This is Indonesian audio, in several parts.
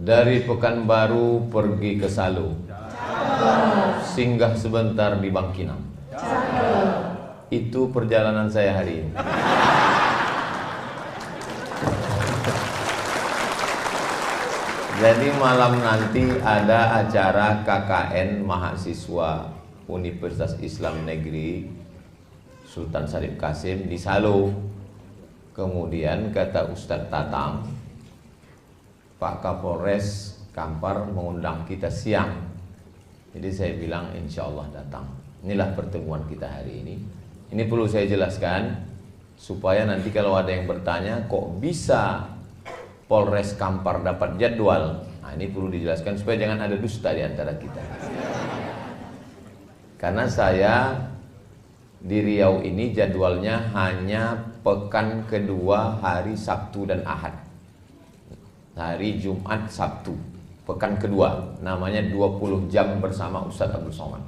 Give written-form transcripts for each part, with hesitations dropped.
Dari Pekanbaru pergi ke Salo, singgah sebentar di Bangkinang. Itu perjalanan saya hari ini. Jadi malam nanti ada acara KKN mahasiswa Universitas Islam Negeri Sultan Syarif Kasim di Salo. Kemudian kata Ustadz Tatang, Pak Kapolres Kampar mengundang kita siang. Jadi saya bilang insya Allah datang. Inilah pertemuan kita hari ini. Ini perlu saya jelaskan supaya nanti kalau ada yang bertanya kok bisa Polres Kampar dapat jadwal. Nah, ini perlu dijelaskan supaya jangan ada dusta di antara kita. Karena saya di Riau ini jadwalnya hanya pekan kedua hari Sabtu dan Ahad. Hari Jumat Sabtu, pekan kedua, namanya 20 jam bersama Ustadz Abdul Somad.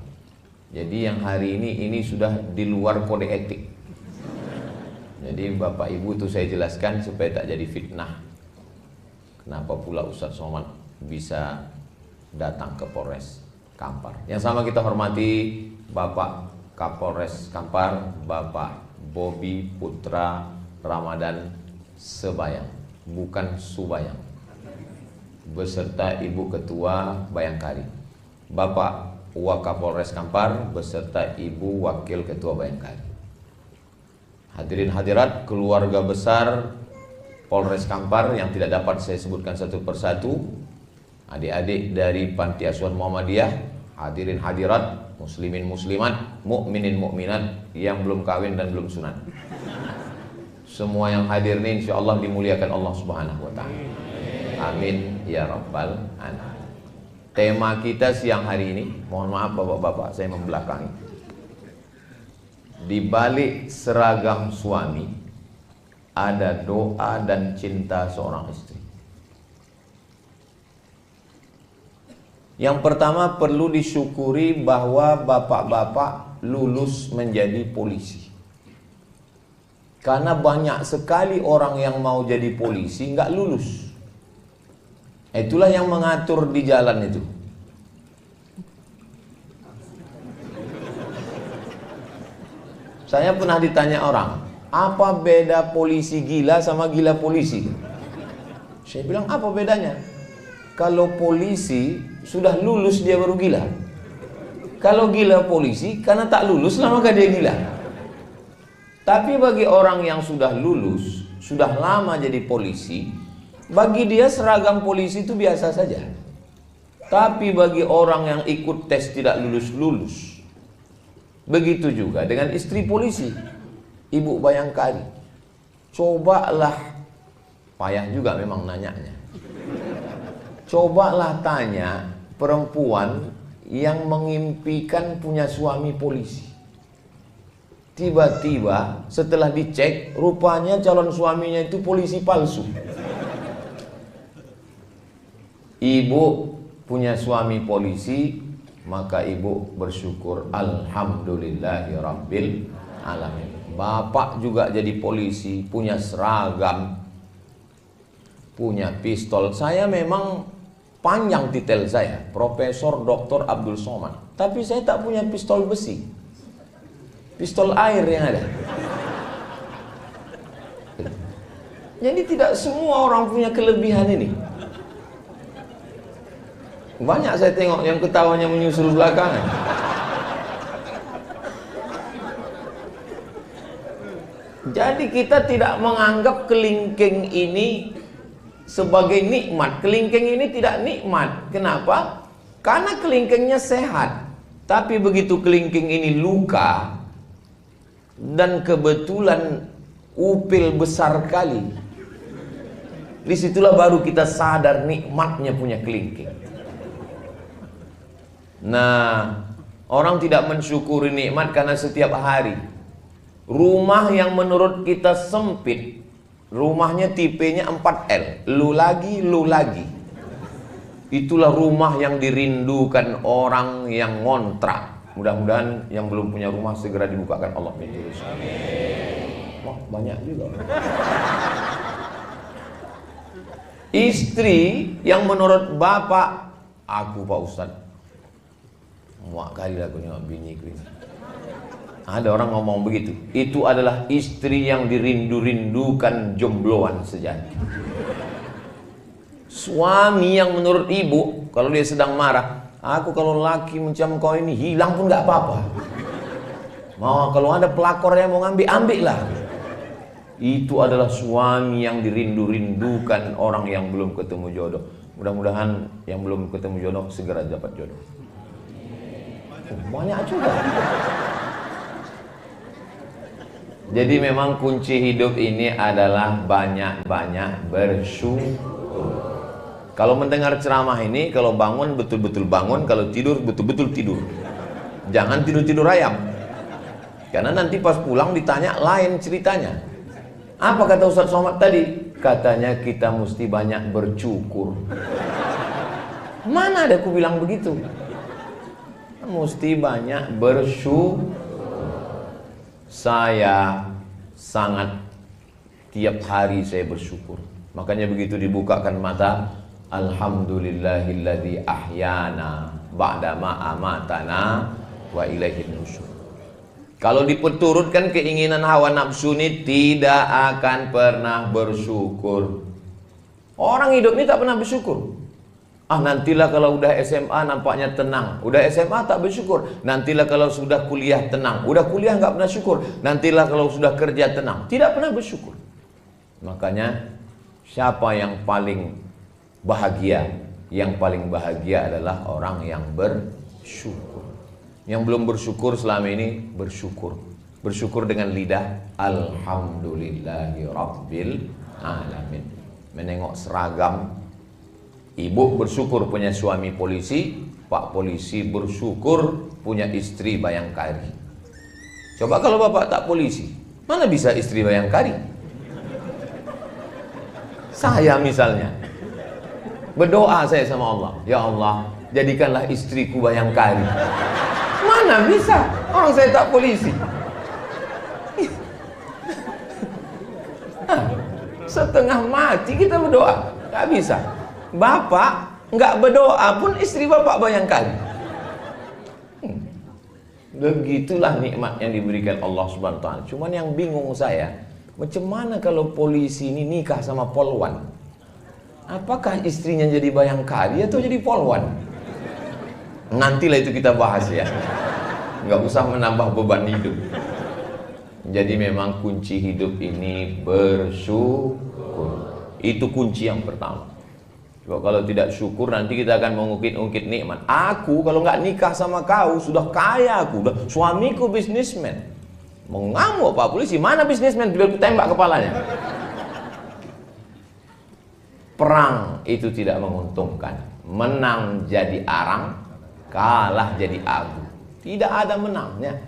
Jadi yang hari ini sudah di luar kode etik. Jadi Bapak Ibu itu saya jelaskan supaya tak jadi fitnah. Kenapa pula Ustadz Somad bisa datang ke Polres Kampar. Yang sama kita hormati Bapak Kapolres Kampar, Bapak Bobi Putra Ramadan Sebayang, bukan Subayang, beserta Ibu Ketua Bayangkari, Bapak Wakapolres Kampar beserta Ibu Wakil Ketua Bayangkari. Hadirin hadirat keluarga besar Polres Kampar yang tidak dapat saya sebutkan satu persatu, adik-adik dari Panti Asuhan Muhammadiyah, hadirin hadirat, muslimin muslimat, mukminin mukminat yang belum kawin dan belum sunat. Semua yang hadir ini insya Allah dimuliakan Allah Subhanahu wa ta'ala. Amin ya rabbal alamin. Tema kita siang hari ini, mohon maaf bapak-bapak saya membelakangi. Di balik seragam suami ada doa dan cinta seorang istri. Yang pertama perlu disyukuri bahwa bapak-bapak lulus menjadi polisi. Karena banyak sekali orang yang mau jadi polisi nggak lulus. Itulah yang mengatur di jalan itu. Saya pernah ditanya orang, apa beda polisi gila sama gila polisi? Saya bilang, apa bedanya? Kalau polisi sudah lulus dia baru gila. Kalau gila polisi karena tak lulus lah maka dia gila. Tapi bagi orang yang sudah lulus, sudah lama jadi polisi, bagi dia seragam polisi itu biasa saja. Tapi bagi orang yang ikut tes tidak lulus-lulus, begitu juga dengan istri polisi, Ibu Bayangkari. Cobalah, payah juga memang nanyanya. Cobalah tanya perempuan yang mengimpikan punya suami polisi. Tiba-tiba setelah dicek, rupanya calon suaminya itu polisi palsu. Ibu punya suami polisi, maka ibu bersyukur, alhamdulillahirabbil alamin. Bapak juga jadi polisi, punya seragam, punya pistol. Saya memang panjang titel saya, Profesor Dr. Abdul Somad, tapi saya tak punya pistol besi, pistol air yang ada. Jadi tidak semua orang punya kelebihan ini. Banyak saya tengok yang ketawanya menyusul belakangan. Jadi kita tidak menganggap kelingking ini sebagai nikmat. Kelingking ini tidak nikmat. Kenapa? Karena kelingkingnya sehat. Tapi begitu kelingking ini luka dan kebetulan upil besar kali, disitulah baru kita sadar nikmatnya punya kelingking. Nah, orang tidak mensyukuri nikmat karena setiap hari rumah yang menurut kita sempit, rumahnya tipenya 4L, lu lagi, itulah rumah yang dirindukan orang yang ngontrak. Mudah-mudahan yang belum punya rumah segera dibukakan Allah pintu rezeki. Wah, banyak juga. Istri yang menurut bapak, aku Pak Ustadz, muak kali lah aku nengok biniku ini. Ada orang ngomong begitu. Itu adalah istri yang dirindu-rindukan jombloan sejati. Suami yang menurut ibu, kalau dia sedang marah, aku kalau laki macam kau ini hilang pun gak apa-apa. Mau kalau ada pelakor yang mau ngambil, ambil lah. Itu adalah suami yang dirindu-rindukan orang yang belum ketemu jodoh. Mudah-mudahan yang belum ketemu jodoh segera dapat jodoh. Banyak juga. Jadi memang kunci hidup ini adalah banyak-banyak bersyukur. Kalau mendengar ceramah ini, kalau bangun betul-betul bangun, kalau tidur betul-betul tidur. Jangan tidur-tidur ayam. Karena nanti pas pulang ditanya lain ceritanya. Apa kata Ustaz Somad tadi? Katanya kita mesti banyak bersyukur. Mana ada aku bilang begitu? Mesti banyak bersyukur. Saya sangat tiap hari saya bersyukur. Makanya begitu dibukakan mata, alhamdulillahilladzi ahyana ba'da ma amatana wa ilaihin nusyur. Kalau diperturutkan keinginan hawa nafsu ini tidak akan pernah bersyukur. Orang hidup ini tak pernah bersyukur. Nantilah kalau udah SMA nampaknya tenang. Udah SMA tak bersyukur. Nantilah kalau sudah kuliah tenang. Udah kuliah nggak pernah syukur. Nantilah kalau sudah kerja tenang. Tidak pernah bersyukur. Makanya siapa yang paling bahagia? Yang paling bahagia adalah orang yang bersyukur. Yang belum bersyukur selama ini bersyukur. Bersyukur dengan lidah. Alhamdulillahi Rabbil Alamin. Menengok seragam. Ibu bersyukur punya suami polisi, Pak polisi bersyukur punya istri bayangkari. Coba kalau bapak tak polisi, mana bisa istri bayangkari? Saya misalnya berdoa saya sama Allah, ya Allah jadikanlah istriku bayangkari. Mana bisa, orang saya tak polisi. Setengah mati kita berdoa, gak bisa. Bapak nggak berdoa pun istri bapak bayangkan. Begitulah nikmat yang diberikan Allah Subhanahu wa taala. Cuman yang bingung saya, macam mana kalau polisi ini nikah sama polwan? Apakah istrinya jadi bayangkari atau jadi polwan? Nantilah itu kita bahas ya. Nggak usah menambah beban hidup. Jadi memang kunci hidup ini bersyukur. Itu kunci yang pertama. Sebab kalau tidak syukur nanti kita akan mengungkit-ungkit nikmat. Aku kalau nggak nikah sama kau sudah kaya aku, sudah suamiku bisnismen. Mengamuk Pak polisi, mana bisnismen? Biar tembak kepalanya. Perang itu tidak menguntungkan. Menang jadi arang, kalah jadi abu. Tidak ada menangnya.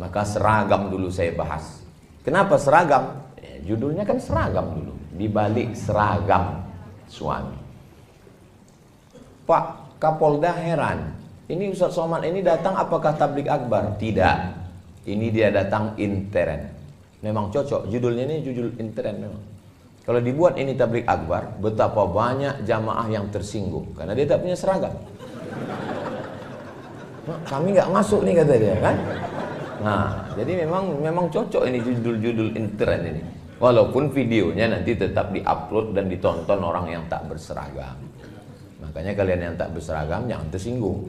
Maka seragam dulu saya bahas. Kenapa seragam? Judulnya kan seragam dulu. Di balik seragam suami. Pak Kapolda heran, ini Ustaz Somad ini datang apakah tablik akbar? Tidak, ini dia datang intern. Memang cocok, judulnya ini judul intern memang. Kalau dibuat ini tablik akbar, betapa banyak jamaah yang tersinggung karena dia tak punya seragam. Kami nggak masuk nih kata dia kan. Nah, jadi memang cocok ini judul-judul intern ini. Walaupun videonya nanti tetap diupload dan ditonton orang yang tak berseragam. Makanya kalian yang tak berseragam jangan tersinggung.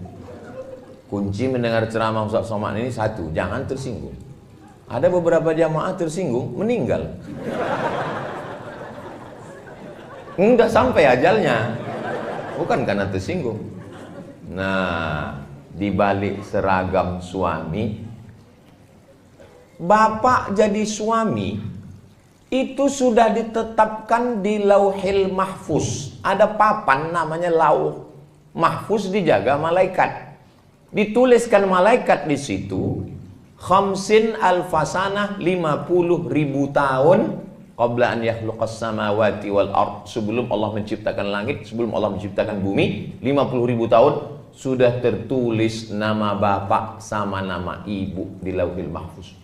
Kunci mendengar ceramah Ustaz Somad ini satu, jangan tersinggung. Ada beberapa jamaah tersinggung, meninggal. Enggak sampai ajalnya. Bukan karena tersinggung. Nah, di balik seragam suami, bapak jadi suami itu sudah ditetapkan di Lauhil Mahfuz. Ada papan namanya Lauh Mahfuz dijaga malaikat. Dituliskan malaikat di situ, khamsin alfasanah 50.000 tahun qabla an yakhluqas samawati wal ard. Sebelum Allah menciptakan langit, sebelum Allah menciptakan bumi, 50.000 tahun sudah tertulis nama bapak sama nama ibu di Lauhil Mahfuz.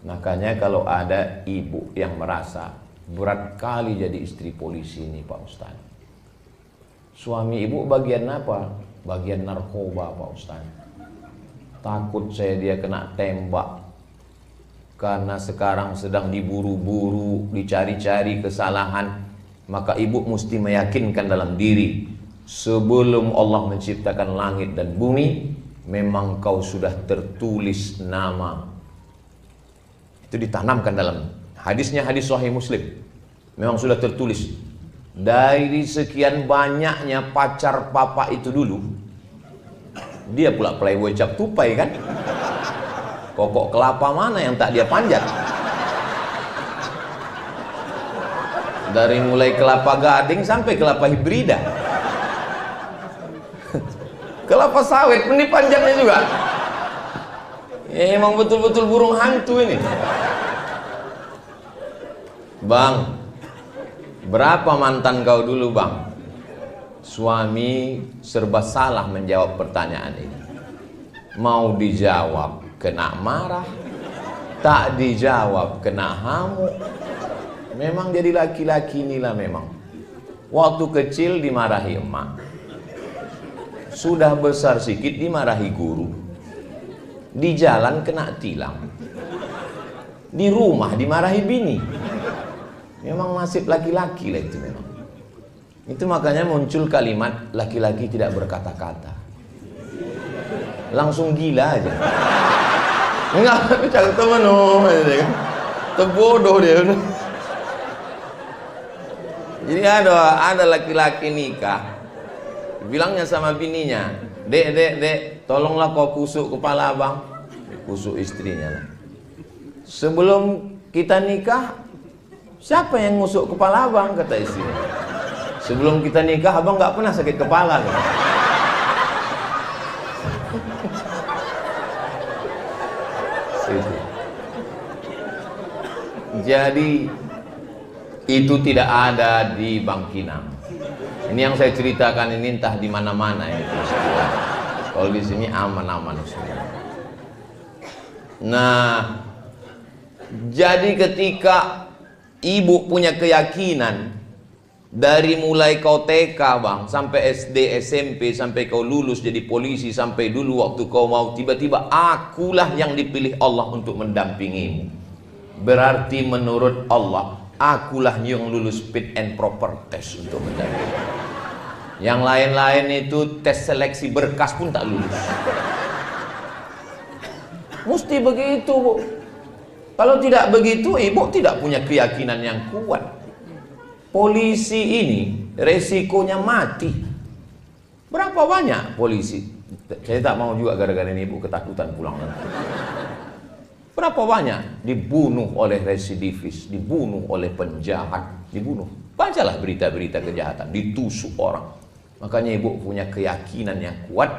Makanya kalau ada ibu yang merasa berat kali jadi istri polisi ini Pak Ustaz. Suami ibu bagian apa? Bagian narkoba Pak Ustaz. Takut saya dia kena tembak. Karena sekarang sedang diburu-buru, dicari-cari kesalahan. Maka ibu mesti meyakinkan dalam diri, sebelum Allah menciptakan langit dan bumi, memang kau sudah tertulis nama. Itu ditanamkan dalam hadisnya, hadis Sahih Muslim. Memang sudah tertulis. Dari sekian banyaknya pacar papa itu dulu, dia pula playboy cap tupai kan. Kokok kelapa mana yang tak dia panjat? Dari mulai kelapa gading sampai kelapa hibrida. Kelapa sawit pun dipanjatnya juga. Emang betul-betul burung hantu ini. Bang, berapa mantan kau dulu bang? Suami serba salah menjawab pertanyaan ini. Mau dijawab kena marah, tak dijawab kena hamuk. Memang jadi laki-laki inilah memang. Waktu kecil dimarahi emak, sudah besar sedikit dimarahi guru, di jalan kena tilang, di rumah dimarahi bini. Memang nasib laki-laki lah itu memang. Itu makanya muncul kalimat laki-laki tidak berkata-kata. Langsung gila aja. Enggak, cakap temen terbodoh dia. Jadi ada laki-laki nikah, bilangnya sama bininya, dek, tolonglah kau kusuk kepala abang. Kusuk istrinya lah. Sebelum kita nikah, siapa yang ngusuk kepala abang? Kata istrinya. Sebelum kita nikah abang nggak pernah sakit kepala kan? Jadi itu tidak ada di Bangkinang. Ini yang saya ceritakan ini entah di mana-mana ya. Kalau di sini aman-aman semua. Nah, jadi ketika ibu punya keyakinan dari mulai kau TK bang, sampai SD, SMP, sampai kau lulus jadi polisi, sampai dulu waktu kau mau tiba-tiba akulah yang dipilih Allah untuk mendampingimu. Berarti menurut Allah, akulah yang lulus fit and proper test untuk mendampingi. Yang lain-lain itu tes seleksi berkas pun tak lulus. Mesti begitu bu. Kalau tidak begitu, ibu tidak punya keyakinan yang kuat. Polisi ini resikonya mati. Berapa banyak polisi? Saya tak mau juga gara-gara ini ibu ketakutan pulang nanti. Berapa banyak dibunuh oleh residivis, dibunuh oleh penjahat, dibunuh. Bacalah berita-berita kejahatan, ditusuk orang. Makanya ibu punya keyakinan yang kuat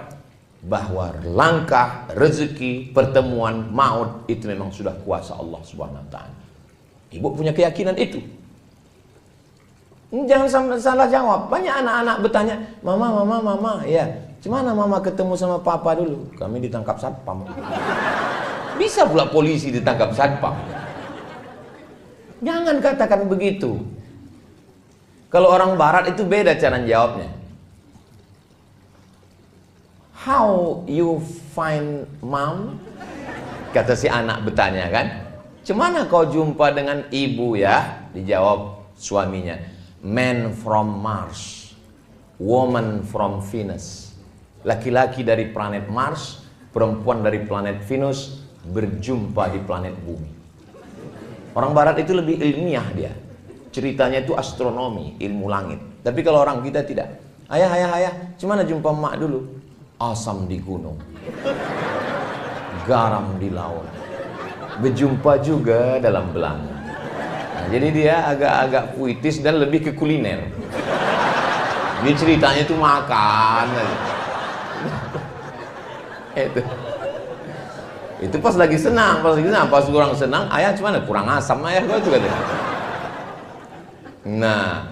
bahwa langkah, rezeki, pertemuan, maut itu memang sudah kuasa Allah Subhanahu wa taala. Ibu punya keyakinan itu. Jangan salah jawab. Banyak anak-anak bertanya, mama, ya, gimana mama ketemu sama papa dulu? Kami ditangkap satpam. Bisa pula polisi ditangkap satpam. Jangan katakan begitu. Kalau orang barat itu beda cara jawabnya. How you find mom? Kata si anak bertanya kan. Cemana kau jumpa dengan ibu ya? Dijawab suaminya. Man from Mars, woman from Venus. Laki-laki dari planet Mars, perempuan dari planet Venus berjumpa di planet bumi. Orang barat itu lebih ilmiah dia. Ceritanya itu astronomi, ilmu langit. Tapi kalau orang kita tidak. Ayah, gimana jumpa emak dulu? Asam di gunung, garam di laut, berjumpa juga dalam belanga. Nah, jadi dia agak-agak puitis dan lebih ke kuliner. Dia ceritanya itu makan. Itu pas lagi senang, pas kurang senang, ayah gimana? Kurang asam ayah gua juga. Nah,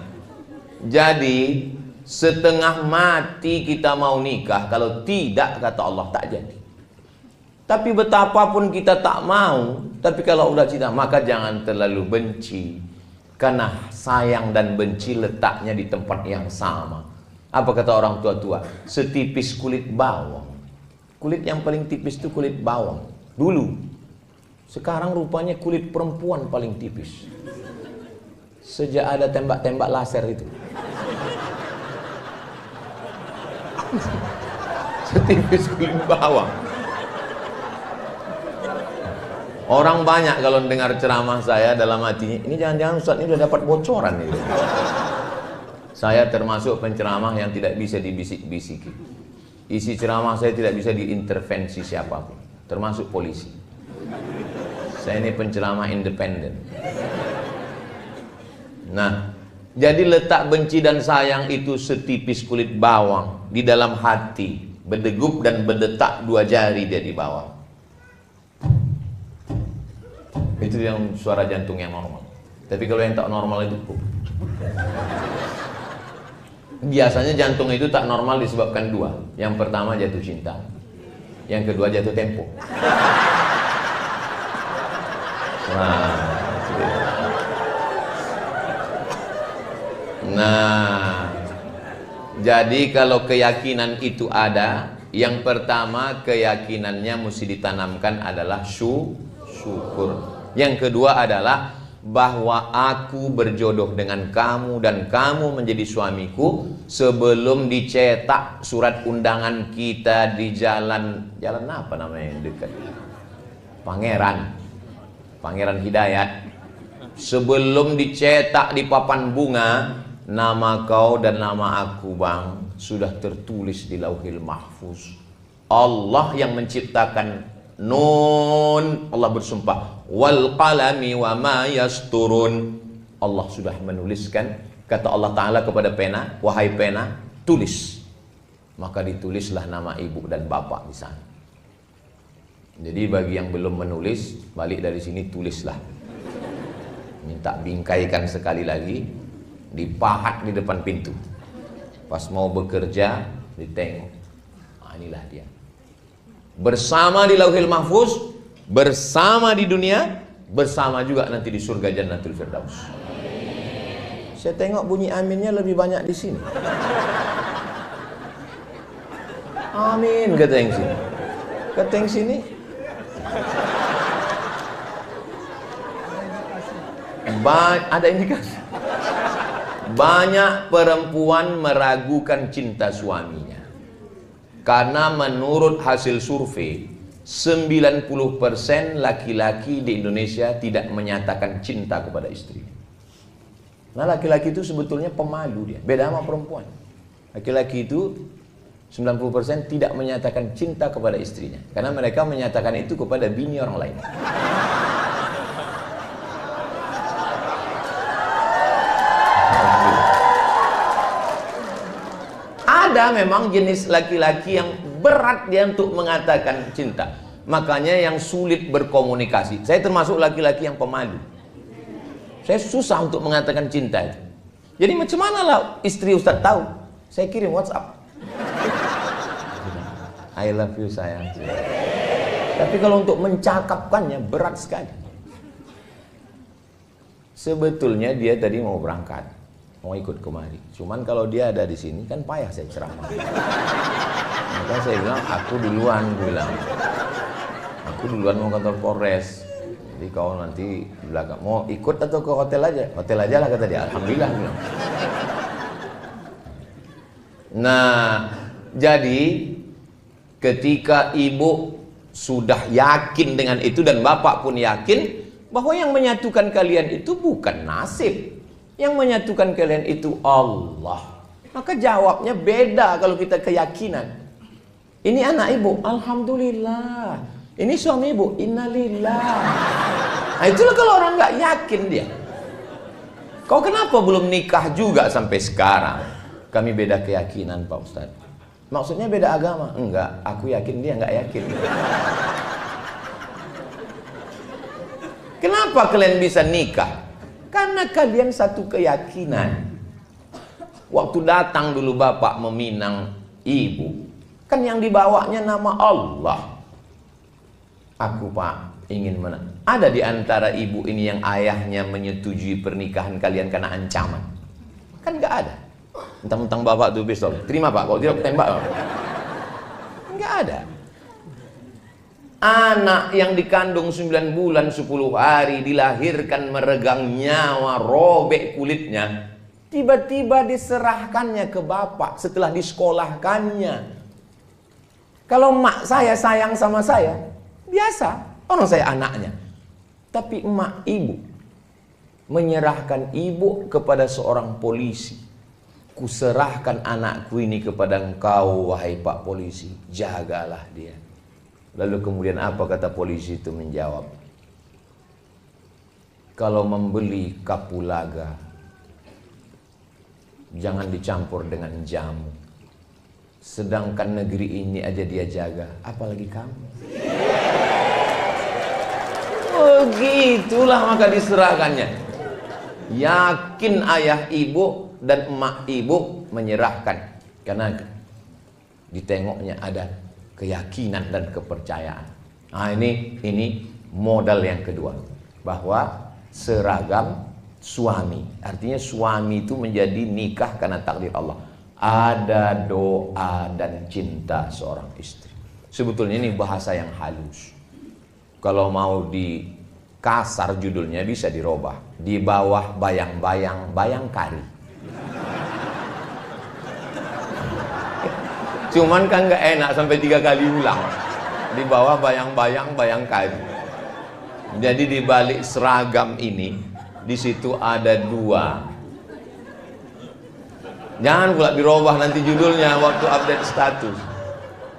jadi setengah mati kita mau nikah, kalau tidak kata Allah tak jadi. Tapi betapapun kita tak mau, tapi kalau udah cinta maka jangan terlalu benci. Karena sayang dan benci letaknya di tempat yang sama. Apa kata orang tua-tua? Setipis kulit bawang. Kulit yang paling tipis itu kulit bawang. Dulu. Sekarang rupanya kulit perempuan paling tipis. Sejak ada tembak-tembak laser itu. Setipis kulit bawang. Orang banyak kalau dengar ceramah saya dalam hatinya, ini jangan-jangan Ustaz ini udah dapat bocoran ini. Saya termasuk penceramah yang tidak bisa dibisik-bisiki. Isi ceramah saya tidak bisa diintervensi siapapun, termasuk polisi. Saya ini penceramah independen. Nah, jadi letak benci dan sayang itu setipis kulit bawang di dalam hati, berdegup dan berdetak 2 jari dia di bawah. Itu yang suara jantung yang normal. Tapi kalau yang tak normal itu biasanya jantung itu tak normal disebabkan 2. Yang pertama jatuh cinta, yang kedua jatuh tempo. Nah, jadi kalau keyakinan itu ada, yang pertama keyakinannya mesti ditanamkan adalah syukur. Yang kedua adalah bahwa aku berjodoh dengan kamu dan kamu menjadi suamiku sebelum dicetak surat undangan kita di jalan apa namanya yang dekat? Pangeran Hidayat. Sebelum dicetak di papan bunga, nama kau dan nama aku, Bang, sudah tertulis di Lauhil Mahfuz. Allah yang menciptakan Nun, Allah bersumpah, wal qalami wa ma yasturun. Allah sudah menuliskan, kata Allah Ta'ala kepada pena, wahai pena, tulis. Maka ditulislah nama ibu dan bapak di sana. Jadi bagi yang belum menulis, balik dari sini tulislah. Minta bingkaikan sekali lagi, dipahat di depan pintu. Pas mau bekerja, ditengok. Nah, inilah dia. Bersama di Lauhil Mahfuz, bersama di dunia, bersama juga nanti di surga Jannatul Firdaus. Saya tengok bunyi aminnya lebih banyak di sini. Amin kata yang sini. Kata yang sini. Ada indikasi. Banyak perempuan meragukan cinta suaminya. Karena menurut hasil survei 90% laki-laki di Indonesia tidak menyatakan cinta kepada istri. Nah, laki-laki itu sebetulnya pemalu dia, beda sama perempuan. Laki-laki itu 90% tidak menyatakan cinta kepada istrinya, karena mereka menyatakan itu kepada bini orang lain. Ada memang jenis laki-laki yang berat dia untuk mengatakan cinta. Makanya yang sulit berkomunikasi. Saya termasuk laki-laki yang pemalu. Saya susah untuk mengatakan cinta itu. Jadi macam mana lah istri Ustaz tahu? Saya kirim WhatsApp. I love you sayang. Tapi kalau untuk mencakapkannya berat sekali. Sebetulnya dia tadi mau berangkat, mau ikut kemari. Cuman kalau dia ada di sini kan payah saya ceramah. Maka saya bilang, aku duluan, aku duluan mau kantor Polres. Jadi kau nanti di belakang mau ikut atau ke hotel aja? Hotel aja lah kata dia. Alhamdulillah bilang. Nah, jadi ketika ibu sudah yakin dengan itu dan bapak pun yakin bahwa yang menyatukan kalian itu bukan nasib. Yang menyatukan kalian itu Allah. Maka jawabnya beda kalau kita keyakinan. Ini anak ibu, alhamdulillah. Ini suami ibu, innalillah. Nah, itulah kalau orang nggak yakin dia. Kau kenapa belum nikah juga sampai sekarang? Kami beda keyakinan Pak Ustadz. Maksudnya beda agama? Enggak, aku yakin dia nggak yakin. Kenapa kalian bisa nikah? Karena kalian satu keyakinan. Waktu datang dulu bapak meminang ibu, kan yang dibawanya nama Allah. Aku Pak, ingin ada di antara ibu ini yang ayahnya menyetujui pernikahan kalian karena ancaman? Kan nggak ada. Mentang-mentang bapak tuh pistol, terima pak, kalau tidak tembak. Nggak ada. Anak yang dikandung 9 bulan 10 hari, dilahirkan meregang nyawa, robek kulitnya, tiba-tiba diserahkannya ke bapak setelah disekolahkannya. Kalau mak saya sayang sama saya, biasa, orang saya anaknya. Tapi emak ibu menyerahkan ibu kepada seorang polisi. Kuserahkan anakku ini kepada engkau, wahai Pak Polisi, jagalah dia. Lalu kemudian apa kata polisi itu menjawab? Kalau membeli kapulaga, jangan dicampur dengan jamu. Sedangkan negeri ini aja dia jaga, apalagi kamu. Oh gitulah maka diserahkannya. Yakin ayah ibu dan emak ibu menyerahkan, karena ditengoknya ada keyakinan dan kepercayaan. Nah ini modal yang kedua, bahwa seragam suami, artinya suami itu menjadi nikah karena takdir Allah. Ada doa dan cinta seorang istri. Sebetulnya ini bahasa yang halus. Kalau mau di kasar judulnya bisa dirubah. Di bawah bayang-bayang bayangkari. Cuman kan gak enak sampai 3 kali ulang. Di bawah bayang-bayang bayangkari. Jadi di balik seragam ini, di situ ada 2. Jangan pula dirubah nanti judulnya waktu update status.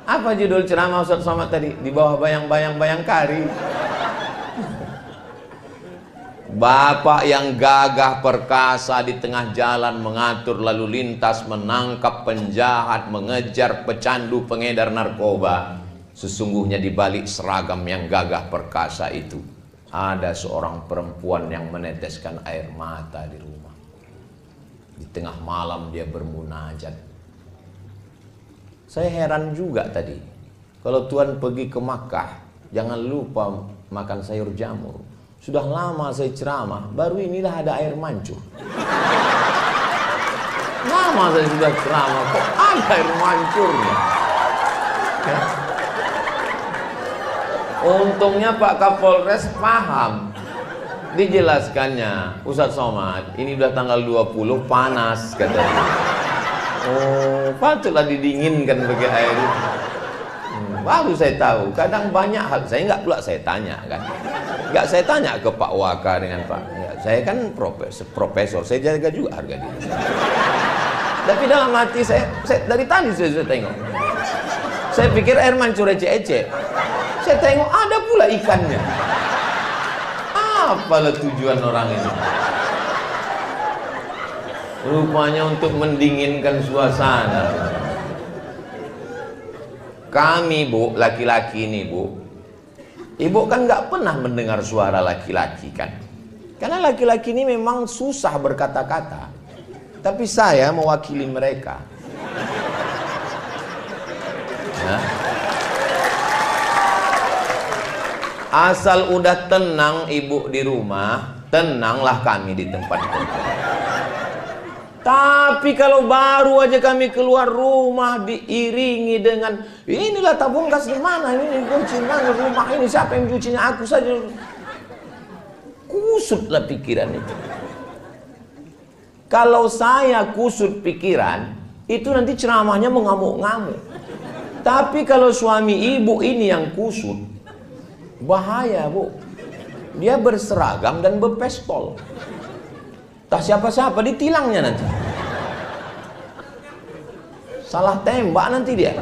Apa judul ceramah Ustaz Somad tadi? Di bawah bayang-bayang bayangkari. Bapak yang gagah perkasa di tengah jalan mengatur lalu lintas, menangkap penjahat, mengejar pecandu pengedar narkoba. Sesungguhnya di balik seragam yang gagah perkasa itu ada seorang perempuan yang meneteskan air mata di rumah. Di tengah malam dia bermunajat. Saya heran juga tadi, kalau Tuhan pergi ke Makkah, jangan lupa makan sayur jamur. Sudah lama saya ceramah, baru inilah ada air mancur. Lama saya sudah ceramah, kok ada air mancurnya? Ya. Untungnya Pak Kapolres paham. Dijelaskannya, Ustaz Somad, ini udah tanggal 20 panas katanya. Oh, patutlah didinginkan pakai air itu. Baru saya tahu, kadang banyak hal saya nggak pula saya tanya kan. Nggak saya tanya ke Pak Waka dengan Pak. Ya, saya kan profesor, saya jaga juga harga diri. Tapi dalam hati saya dari tadi saya tengok. Saya pikir air mancur ecek-ecek. Saya tengok ada pula ikannya. Apalah tujuan orang ini? Rupanya untuk mendinginkan suasana. Kami Bu, laki-laki ini Bu, Ibu kan nggak pernah mendengar suara laki-laki kan? Karena laki-laki ini memang susah berkata-kata. Tapi saya mewakili mereka. Nah. Asal udah tenang ibu di rumah, tenanglah kami di tempat kerja. Tapi kalau baru aja kami keluar rumah diiringi dengan inilah tabung gas di mana, ini kunci mana rumah ini, siapa yang cucinya, aku saja. Kusutlah pikiran itu. Kalau saya kusut pikiran, itu nanti ceramahnya mengamuk-ngamuk. Tapi kalau suami ibu ini yang kusut, bahaya Bu. Dia berseragam dan berpistol. Tak siapa-siapa ditilangnya nanti. Salah tembak nanti dia.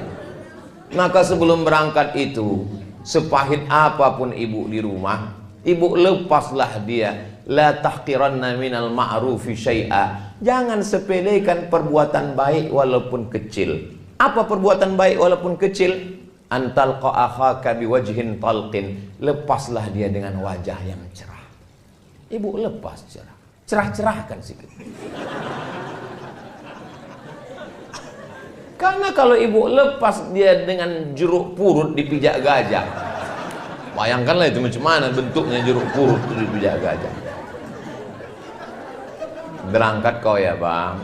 Maka sebelum berangkat itu, sepahit apapun ibu di rumah, ibu lepaslah dia. La tahqiranna minal ma'rufi syai'a. Jangan sepelekan perbuatan baik walaupun kecil. Apa perbuatan baik walaupun kecil? Antalqa akhaka biwajhin talqin. Lepaslah dia dengan wajah yang cerah. Ibu lepas cerah. Cerah-cerahkan sikit. Karena kalau ibu lepas dia dengan jeruk purut dipijak gajah, Bayangkanlah itu macam mana bentuknya jeruk purut itu dijaga aja. Berangkat kau ya bang.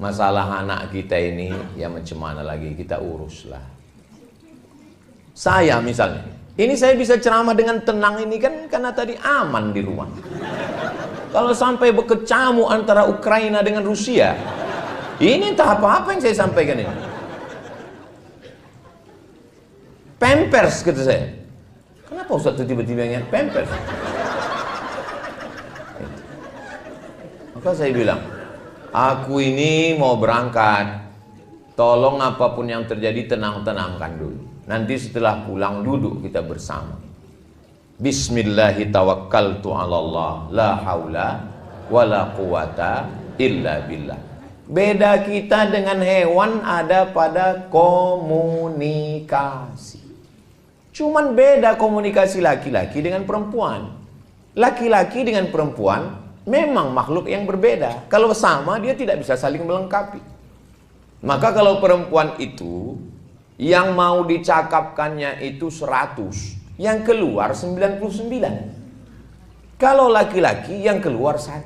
Masalah anak kita ini ya macam mana lagi kita uruslah. Saya misalnya, ini saya bisa ceramah dengan tenang ini kan karena tadi aman di rumah. Kalau sampai berkecamuk antara Ukraina dengan Rusia, ini entah apa-apa yang saya sampaikan ini. Pampers kata saya. Kenapa Ustaz itu tiba-tiba ingat Pampers? Maka saya bilang, aku ini mau berangkat. Tolong apapun yang terjadi tenang-tenangkan dulu. Nanti setelah pulang duduk kita bersama. Bismillahi tawakkaltu 'ala Allah, la haula wala quwata illa billah. Beda kita dengan hewan ada pada komunikasi. Cuman beda komunikasi laki-laki dengan perempuan. Laki-laki dengan perempuan memang makhluk yang berbeda. Kalau sama dia tidak bisa saling melengkapi. Maka kalau perempuan itu yang mau dicakapkannya itu 100, yang keluar 99. Kalau laki-laki yang keluar 1,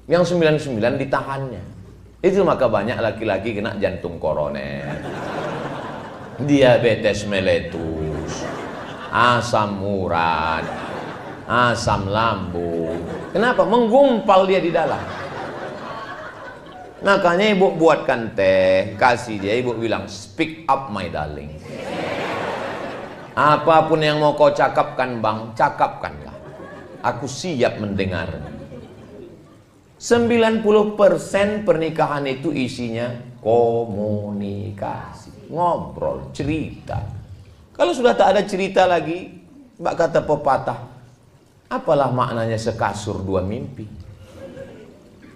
yang 99 ditahannya. Itu maka banyak laki-laki kena jantung koroner, diabetes meletus, asam urat, asam lambung. Kenapa? Menggumpal dia di dalam. Makanya ibu buatkan teh, kasih dia, ibu bilang, speak up my darling. Apapun yang mau kau cakapkan bang, cakapkanlah. Aku siap mendengar. 90% pernikahan itu isinya komunikasi, ngobrol, cerita. Kalau sudah tak ada cerita lagi, mbak kata pepatah, apalah maknanya sekasur dua mimpi.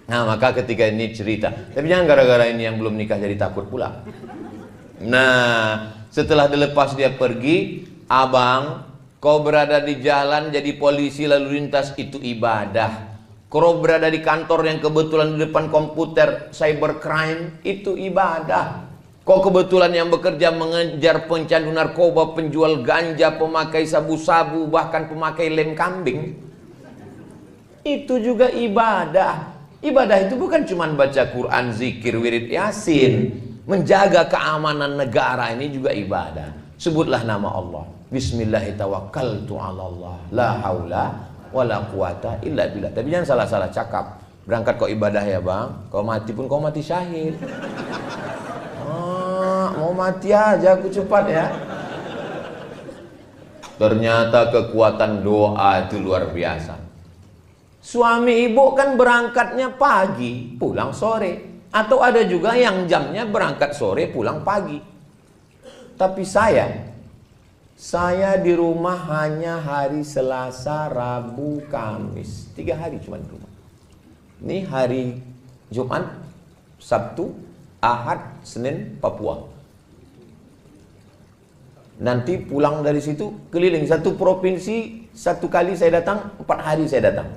Nah maka ketika ini cerita, tapi jangan gara-gara ini yang belum nikah jadi takut pula. Nah setelah dilepas dia pergi, abang, kau berada di jalan jadi polisi lalu lintas itu ibadah. Kau berada di kantor yang kebetulan di depan komputer cybercrime itu ibadah. Kau kebetulan yang bekerja mengejar pencandu narkoba, penjual ganja, pemakai sabu-sabu, bahkan pemakai lem kambing, itu juga ibadah. Ibadah itu bukan cuma baca Quran, zikir, wirid, yasin. Menjaga keamanan negara ini juga ibadah. Sebutlah nama Allah. Bismillahirrahmanirrahim. La haula wala quwata illa billah. Tapi jangan salah-salah cakap. Berangkat kau ibadah ya bang, kau mati pun kau mati syahid. Mau mati aja aku cepat ya. Ternyata kekuatan doa itu luar biasa. Suami ibu kan berangkatnya pagi, pulang sore. Atau ada juga yang jamnya berangkat sore, pulang pagi. Tapi saya di rumah hanya hari Selasa, Rabu, Kamis. 3 hari cuma di rumah. Ini hari Jumat, Sabtu, Ahad, Senin, Papua. Nanti pulang dari situ keliling satu provinsi, 1 kali saya datang, 4 hari saya datang.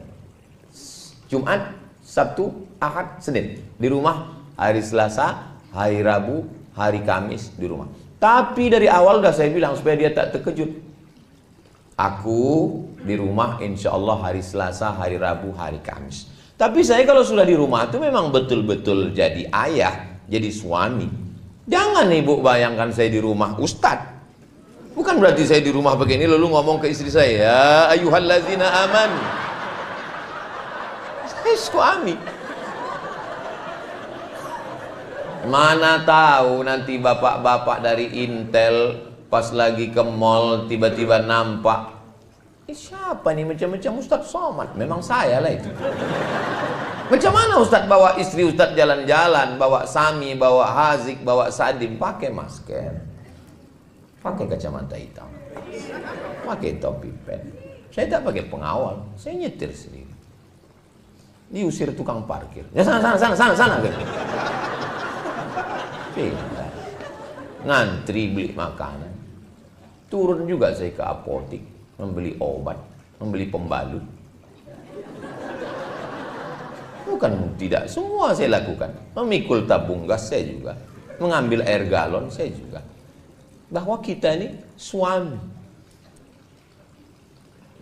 Jumat, Sabtu, Ahad, Senin. Di rumah hari Selasa, hari Rabu, hari Kamis di rumah. Tapi dari awal udah saya bilang supaya dia tak terkejut. Aku di rumah insya Allah hari Selasa, hari Rabu, hari Kamis. Tapi saya kalau sudah di rumah itu memang betul-betul jadi ayah, jadi suami. Jangan ibu bayangkan saya di rumah ustadz. Bukan berarti saya di rumah begini lalu ngomong ke istri saya, ya ayyuhallazina amanu. Saya suami. Mana tahu nanti bapak-bapak dari Intel pas lagi ke mall tiba-tiba nampak, siapa nih macam-macam Ustadz Somad? Memang saya lah itu. Macam mana Ustadz bawa istri Ustadz jalan-jalan, bawa Sami, bawa Hazik, bawa Sadim, pakai masker, pakai kacamata hitam, pakai topi pen. Saya tak pakai pengawal, saya nyetir sendiri. Diusir tukang parkir. Ya sana. Pindah. Ngantri beli makanan. Turun juga saya ke apotik, membeli obat, membeli pembalut. Bukan tidak, semua saya lakukan. Memikul tabung gas saya juga. Mengambil air galon saya juga. Bahwa kita ini suami.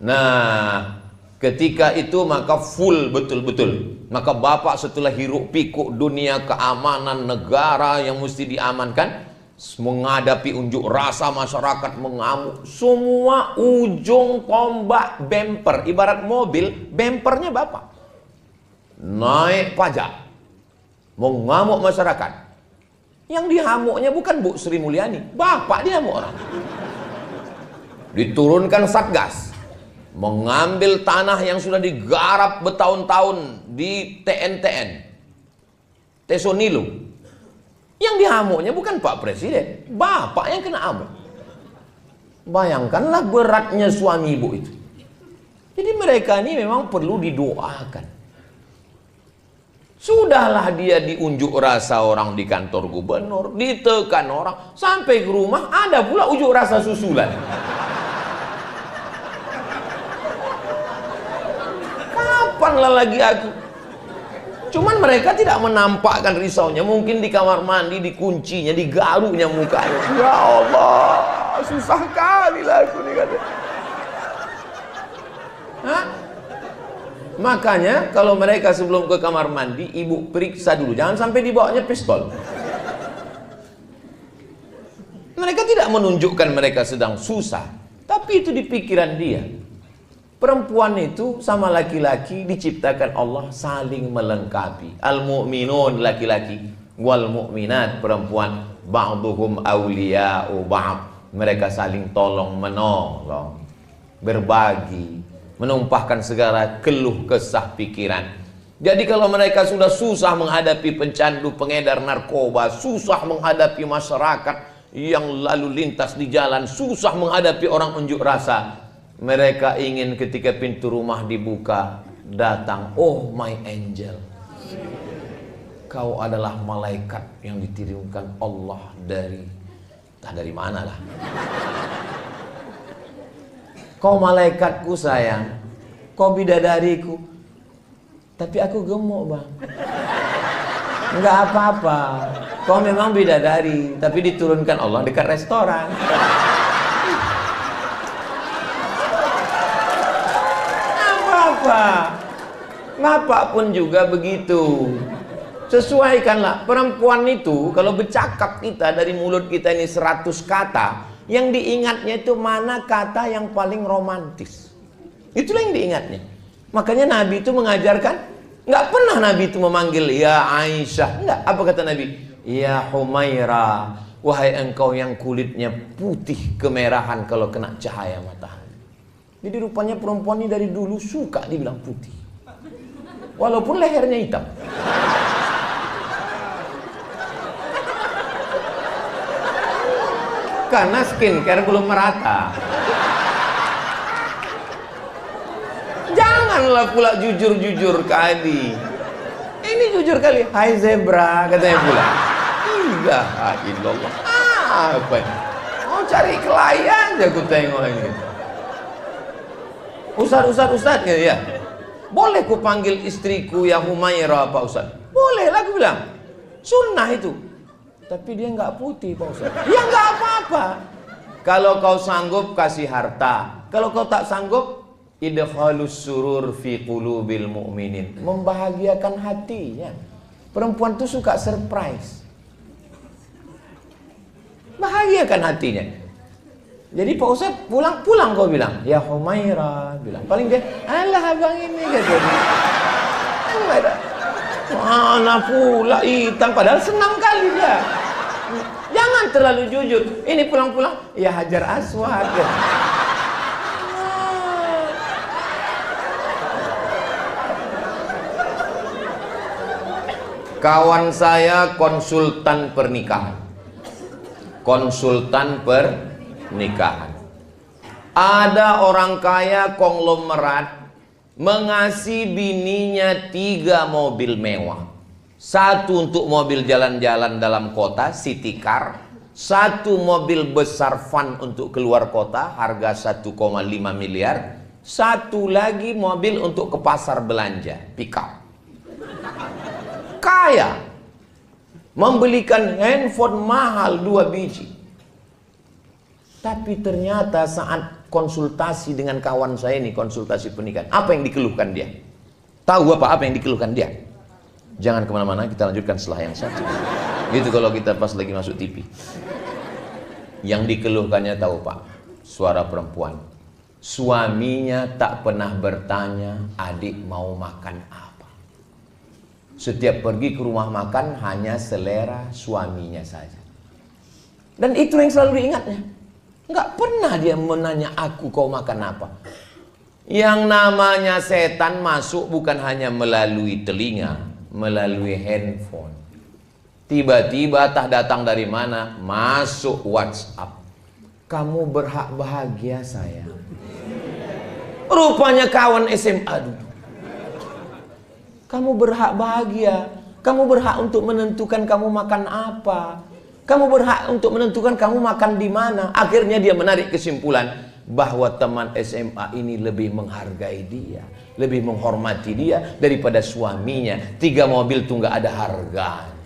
Nah, ketika itu maka full betul-betul. Maka bapak setelah hiruk pikuk dunia keamanan negara yang mesti diamankan, menghadapi unjuk rasa masyarakat mengamuk, semua ujung tombak bemper, ibarat mobil, bempernya bapak. Naik pajak, mengamuk masyarakat. Yang dihamuknya bukan Bu Sri Mulyani, bapak dihamuk orang. Diturunkan satgas, mengambil tanah yang sudah digarap bertahun-tahun di TNTN, Tesonilo. Yang dihamuknya bukan Pak Presiden, bapak yang kena amuk. Bayangkanlah beratnya suami ibu itu. Jadi mereka ini memang perlu didoakan. Sudahlah dia diunjuk rasa orang di kantor gubernur, ditekan orang, sampai ke rumah ada pula unjuk rasa susulan. Kapanlah lagi aku? Cuman mereka tidak menampakkan risaunya. Mungkin di kamar mandi, dikuncinya, digaruknya mukanya. Ya Allah, susah kali lah aku nih kata. Hah? Makanya kalau mereka sebelum ke kamar mandi, ibu periksa dulu, jangan sampai dibawanya pistol. Mereka tidak menunjukkan mereka sedang susah, tapi itu di pikiran dia. Perempuan itu sama laki-laki diciptakan Allah saling melengkapi. Al-mu'minun laki-laki, wal mu'minat perempuan, ba'duhum awliya'u ba'd. Mereka saling tolong menolong, berbagi, menumpahkan segala keluh kesah pikiran. Jadi kalau mereka sudah susah menghadapi pencandu, pengedar narkoba, susah menghadapi masyarakat yang lalu lintas di jalan, susah menghadapi orang unjuk rasa, mereka ingin ketika pintu rumah dibuka, datang, oh my angel, kau adalah malaikat yang dikirimkan Allah dari, entah dari mana lah. Kau malaikatku sayang, kau bidadariku, tapi aku gemuk bang. Enggak apa-apa, kau memang bidadari, tapi diturunkan Allah dekat restoran. Apa? Bapak pun juga begitu. Sesuaikanlah. Perempuan itu kalau bercakap kita dari mulut kita ini 100 kata, yang diingatnya itu mana kata yang paling romantis. Itulah yang diingatnya. Makanya Nabi itu mengajarkan, nggak pernah Nabi itu memanggil ya Aisyah. Nggak. Apa kata Nabi? Ya Humaira, wahai engkau yang kulitnya putih kemerahan kalau kena cahaya matahari. Jadi rupanya perempuan ini dari dulu suka dibilang putih, walaupun lehernya hitam. Karena skincare belum merata. Janganlah pula jujur-jujur kali. Ini jujur kali. Hai zebra, katanya pula. Iya, illallah. Apa ini? Mau cari klien aja aku tengok ini. Ustaz ya. Boleh ku panggil istriku ya Humaira Pak Ustaz? Boleh lah aku bilang. Sunnah itu. Tapi dia nggak putih Pak Ustaz. Ya nggak apa-apa. Kalau kau sanggup kasih harta. Kalau kau tak sanggup, idkhalus surur fi qulubil mu'minin. Membahagiakan hatinya. Perempuan tuh suka surprise. Bahagiakan hatinya. Jadi Pak Ustaz pulang kau bilang, ya Humaira, bilang. Paling dia, alah abang ini gitu. Mana pula hitam, padahal senang kali dia. Jangan terlalu jujur. Ini pulang-pulang, ya Hajar Aswad. Gitu. Kawan saya konsultan pernikahan. Konsultan pernikahan. Ada orang kaya konglomerat mengasih bininya 3 mobil mewah. 1 untuk mobil jalan-jalan dalam kota, city car. 1 mobil besar van untuk keluar kota, harga 1,5 miliar. 1 lagi mobil untuk ke pasar belanja, pick up. Kaya, membelikan handphone mahal 2 biji. Tapi ternyata saat konsultasi dengan kawan saya ini, konsultasi pernikahan. Apa yang dikeluhkan dia? Tahu apa yang dikeluhkan dia? Jangan kemana-mana, kita lanjutkan setelah yang satu. Gitu kalau kita pas lagi masuk TV. Yang dikeluhkannya tahu Pak, suara perempuan. Suaminya tak pernah bertanya, adik mau makan apa. Setiap pergi ke rumah makan hanya selera suaminya saja. Dan itu yang selalu diingatnya. Nggak pernah dia menanya aku kau makan apa. Yang namanya setan masuk bukan hanya melalui telinga, melalui handphone. Tiba-tiba tak datang dari mana, masuk WhatsApp. Kamu berhak bahagia sayang. Rupanya kawan SMA dulu. Kamu berhak bahagia. Kamu berhak untuk menentukan kamu makan apa. Kamu berhak untuk menentukan kamu makan di mana. Akhirnya dia menarik kesimpulan bahwa teman SMA ini lebih menghargai dia, lebih menghormati dia daripada suaminya. 3 mobil tuh nggak ada harganya.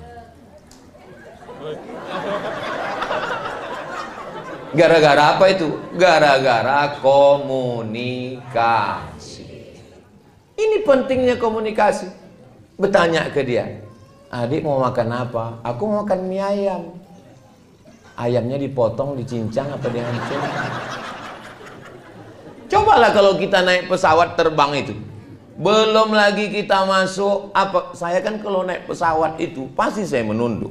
Gara-gara apa itu? Gara-gara komunikasi. Ini pentingnya komunikasi. Bertanya ke dia, adik mau makan apa? Aku mau makan mie ayam. Ayamnya dipotong, dicincang apa dihancur? Cobalah kalau kita naik pesawat terbang itu. Belum lagi kita masuk apa? Saya kan kalau naik pesawat itu pasti saya menunduk.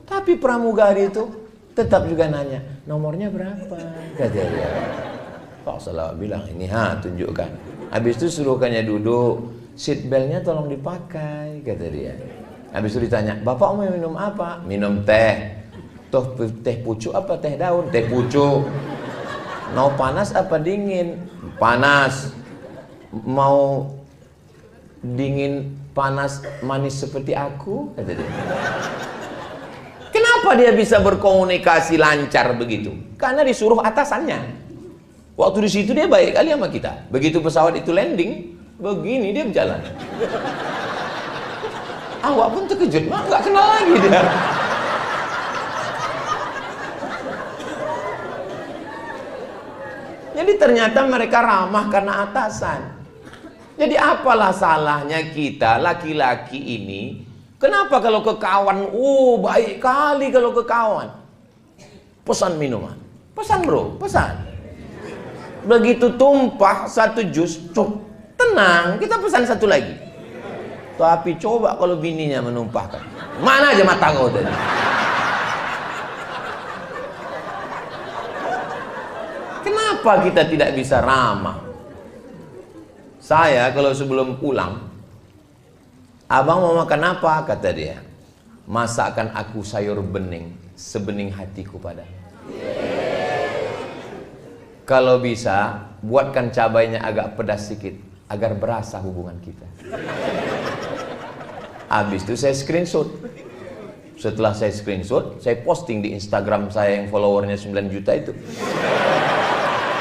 Tapi pramugari itu tetap juga nanya, nomornya berapa? Kata dia. Pak Salah bilang ini, tunjukkan. Habis itu suruhkannya duduk, seat beltnya tolong dipakai, kata dia. Habis itu ditanya, bapak mau minum apa? Minum teh. Toh teh pucuk apa teh daun? Teh pucuk. Mau panas apa dingin? Panas. Mau dingin, panas, manis seperti aku? Kata dia. Kenapa dia bisa berkomunikasi lancar begitu? Karena disuruh atasannya. Waktu di situ dia baik kali sama kita. Begitu pesawat itu landing, begini dia berjalan. Awak pun terkejut, nggak kenal lagi dia. Jadi ternyata mereka ramah karena atasan. Jadi apalah salahnya kita laki-laki ini? Kenapa kalau ke kawan, baik kali kalau ke kawan. Pesan minuman, pesan bro, pesan. Begitu tumpah 1 jus, tenang, kita pesan 1 lagi. Tapi coba kalau bininya menumpahkan, mana aja mata kau tadi. Kenapa kita tidak bisa ramah? Saya kalau sebelum pulang, abang mau makan apa? Kata dia, masakkan aku sayur bening, sebening hatiku padamu. Kalau bisa, buatkan cabainya agak pedas sedikit, agar berasa hubungan kita. Habis itu saya screenshot. Setelah saya screenshot, saya posting di Instagram saya yang followernya 9 juta itu.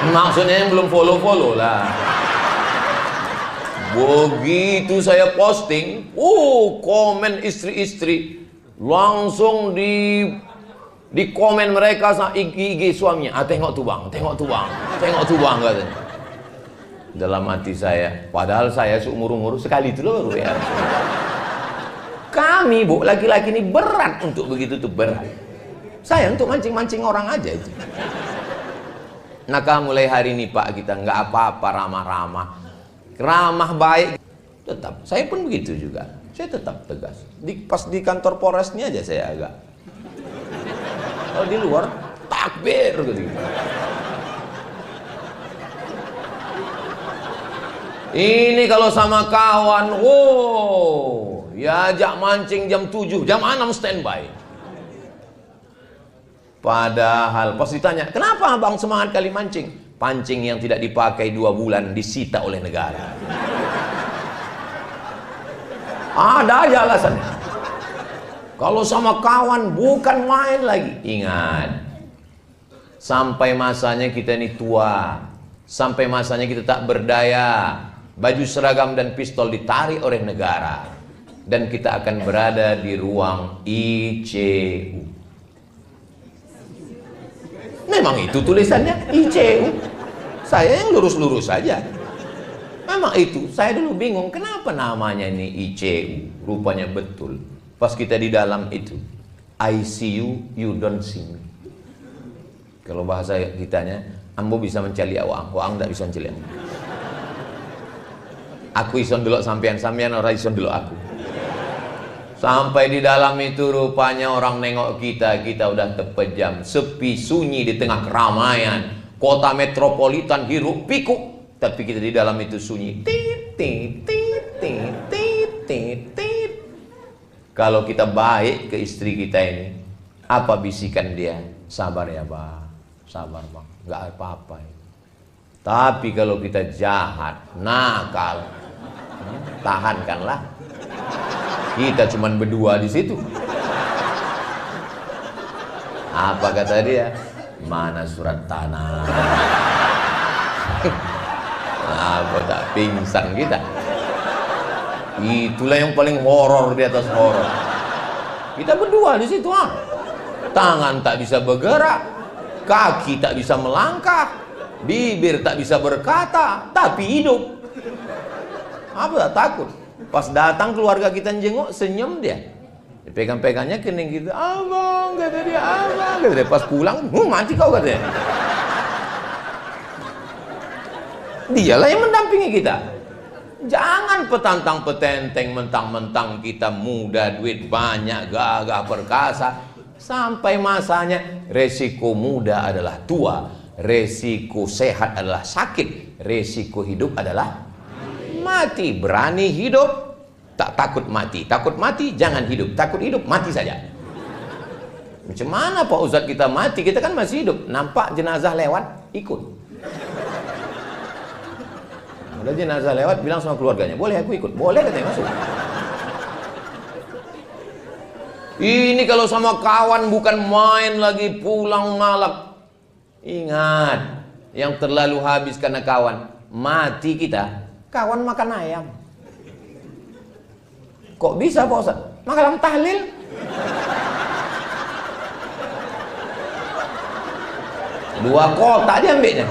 Maksudnya yang belum follow-follow lah. Begitu saya posting, komen istri-istri langsung di komen mereka sama IG suaminya. Tengok tuh bang, tengok tuh bang, tengok tuh bang katanya. Dalam hati saya, padahal saya seumur-umur sekali itu loh baru ya. Kami bu, laki-laki ini berat untuk begitu tuh, berat. Saya untuk mancing-mancing orang aja itu. Maka mulai hari ini Pak, kita nggak apa-apa ramah-ramah, ramah baik. Tetap, saya pun begitu juga. Saya tetap tegas. Pas di kantor Polresnya aja saya agak. Kalau di luar takbir gitu. Ini kalau sama kawan, ya ajak mancing jam 7, jam 6 standby. Padahal pas ditanya, kenapa abang semangat kali mancing? Pancing yang tidak dipakai 2 bulan disita oleh negara. Ada aja alasannya. Kalau sama kawan bukan main lagi. Ingat, sampai masanya kita ini tua, sampai masanya kita tak berdaya, baju seragam dan pistol ditarik oleh negara, dan kita akan berada di ruang ICU. Memang itu tulisannya ICU. Saya yang lurus-lurus saja. Memang itu. Saya dulu bingung kenapa namanya ini ICU. Rupanya betul. Pas kita di dalam itu, I see you, you don't see me. Kalau bahasa kitanya, ambo bisa mencari awang, awang tidak bisa mencari ambo. Aku ison dulu sampean orang ison dulu aku. Sampai di dalam itu rupanya orang nengok kita udah terpejam, sepi sunyi di tengah keramaian, kota metropolitan hiruk pikuk, tapi kita di dalam itu sunyi. Tit, tit, tit, tit, tit, tit, tit. Kalau kita baik ke istri kita ini, apa bisikan dia? Sabar ya bang, sabar bang, nggak apa-apa. Tapi kalau kita jahat, nakal, tahankanlah. Kita cuman berdua di situ. Apa kata dia? Mana surat tanah? Apa tak pingsan kita? Itulah yang paling horor di atas horor. Kita berdua di situ, ah. Tangan tak bisa bergerak, kaki tak bisa melangkah, bibir tak bisa berkata, tapi hidup. Apa tak takut? Pas datang keluarga kita jenguk, senyum dia. Pegang-pegangnya kening kita. Abang, kata dia, abang, kata dia. Pas pulang, mati kau, katanya. Dialah yang mendampingi kita. Jangan petantang petenteng, mentang-mentang kita muda, duit banyak, gagah, perkasa. Sampai masanya, resiko muda adalah tua, resiko sehat adalah sakit, resiko hidup adalah mati. Berani hidup, tak takut mati. Takut mati, jangan hidup. Takut hidup, mati saja. Macam mana Pak Ustadz kita mati? Kita kan masih hidup. Nampak jenazah lewat, ikut. Ada jenazah lewat, bilang sama keluarganya, boleh aku ikut? Boleh, katanya, masuk. Ini kalau sama kawan bukan main lagi, pulang malam. Ingat, yang terlalu habis karena kawan, mati kita. Kawan makan ayam. Kok bisa Pak Ustaz? Makan tahlil. Dua kotak dia ambilnya.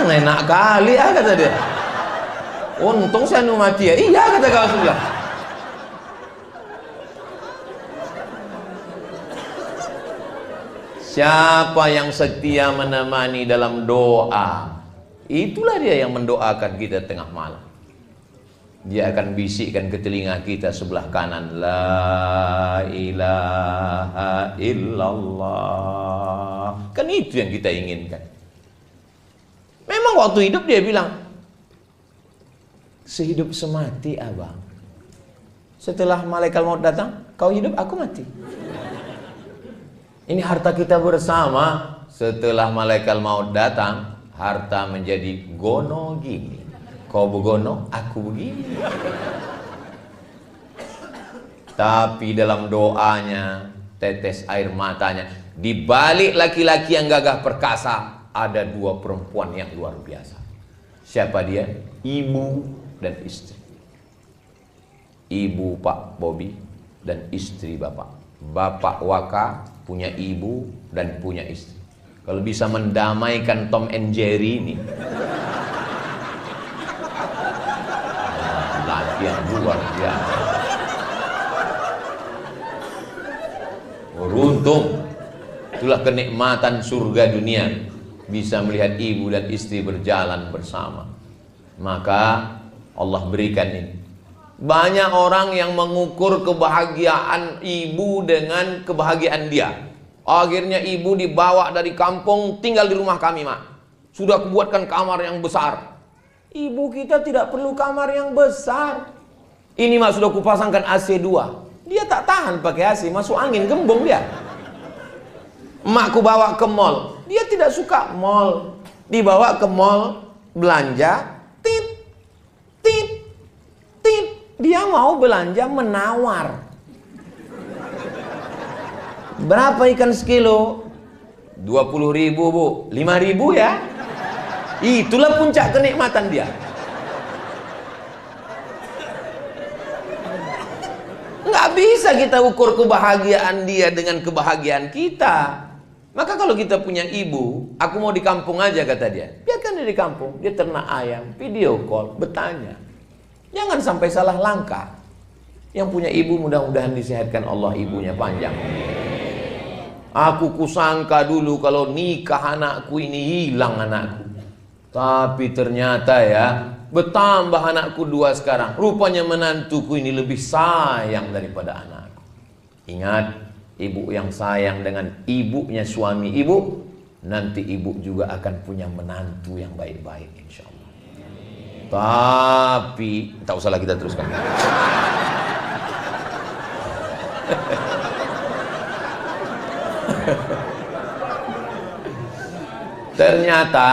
Enak kali ah, kata dia. Untung saya mati ya. Iya, kata kawan sebelah. Siapa yang setia menemani dalam doa, itulah dia yang mendoakan kita tengah malam. Dia akan bisikkan ke telinga kita sebelah kanan, la ilaha illallah. Kan itu yang kita inginkan. Memang waktu hidup dia bilang, sehidup semati abang. Setelah malaikat maut datang, kau hidup, aku mati. Ini harta kita bersama. Setelah malaikat maut datang, harta menjadi gono gini. Kau begono, aku begini. Tapi dalam doanya, tetes air matanya, di balik laki-laki yang gagah perkasa, ada dua perempuan yang luar biasa. Siapa dia? Ibu dan istri. Ibu Pak Bobi dan istri Bapak. Bapak Waka punya ibu dan punya istri. Kalau bisa mendamaikan Tom and Jerry ini, yang luar biasa. Beruntung, itulah kenikmatan surga dunia, bisa melihat ibu dan istri berjalan bersama. Maka Allah berikan ini. Banyak orang yang mengukur kebahagiaan ibu dengan kebahagiaan dia. Akhirnya ibu dibawa dari kampung, tinggal di rumah kami, Mak. Sudah kubuatkan kamar yang besar. Ibu kita tidak perlu kamar yang besar. Ini Mak, sudah kupasangkan AC 2. Dia tak tahan pakai AC, masuk angin, gembong dia. Emakku bawa ke mall. Dia tidak suka mall. Dibawa ke mall, belanja, tit, tit, tit. Dia mau belanja menawar. Berapa ikan sekilo? 20.000 Bu. 5.000 ya. Itulah puncak kenikmatan dia. Nggak bisa kita ukur kebahagiaan dia dengan kebahagiaan kita. Maka kalau kita punya ibu, aku mau di kampung aja kata dia. Biarkan dia di kampung, dia ternak ayam, video call, bertanya. Jangan sampai salah langkah. Yang punya ibu mudah-mudahan disehatkan Allah, ibunya panjang. Aku kusangka dulu kalau nikah anakku ini hilang anakku. Tapi ternyata ya, bertambah anakku 2 sekarang. Rupanya menantuku ini lebih sayang daripada anakku. Ingat, ibu yang sayang dengan ibunya suami ibu, nanti ibu juga akan punya menantu yang baik-baik insya Allah. Tapi tak usahlah kita teruskan. Ternyata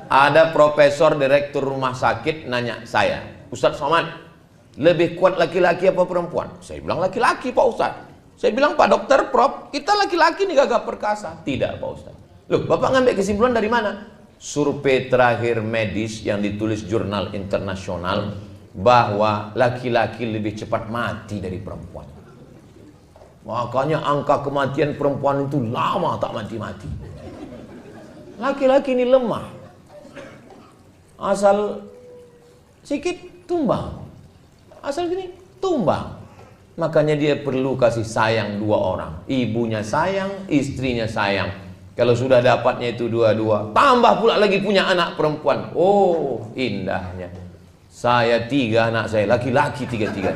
ada profesor direktur rumah sakit nanya saya, Ustadz Somad, lebih kuat laki-laki apa perempuan? Saya bilang laki-laki Pak Ustadz. Saya bilang Pak Dokter, Prof, kita laki-laki nih gagah perkasa. Tidak Pak Ustadz. Loh, Bapak ngambil kesimpulan dari mana? Survei terakhir medis yang ditulis jurnal internasional bahwa laki-laki lebih cepat mati dari perempuan. Makanya angka kematian perempuan itu lama tak mati-mati. Laki-laki ini lemah. Asal sikit tumbang. Asal gini tumbang. Makanya dia perlu kasih sayang 2 orang. Ibunya sayang, istrinya sayang. Kalau sudah dapatnya itu 2-2, tambah pula lagi punya anak perempuan. Oh, indahnya. Saya 3 anak saya, laki-laki 3-3.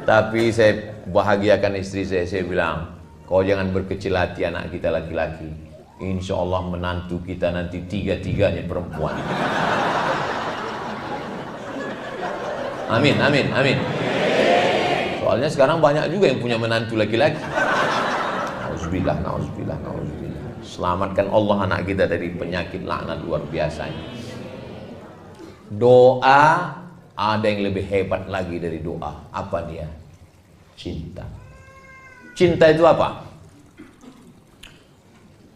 Tapi saya bahagiakan istri saya bilang, kau jangan berkecil hati anak kita laki-laki. Insya Allah menantu kita nanti 3-3-nya perempuan. Amin, amin, amin. Soalnya sekarang banyak juga yang punya menantu laki-laki. Nauzubillah, nauzubillah, nauzubillah. Selamatkan Allah anak kita dari penyakit laknat luar biasanya. Doa ada yang lebih hebat lagi dari doa. Apa dia? Cinta. Cinta itu apa?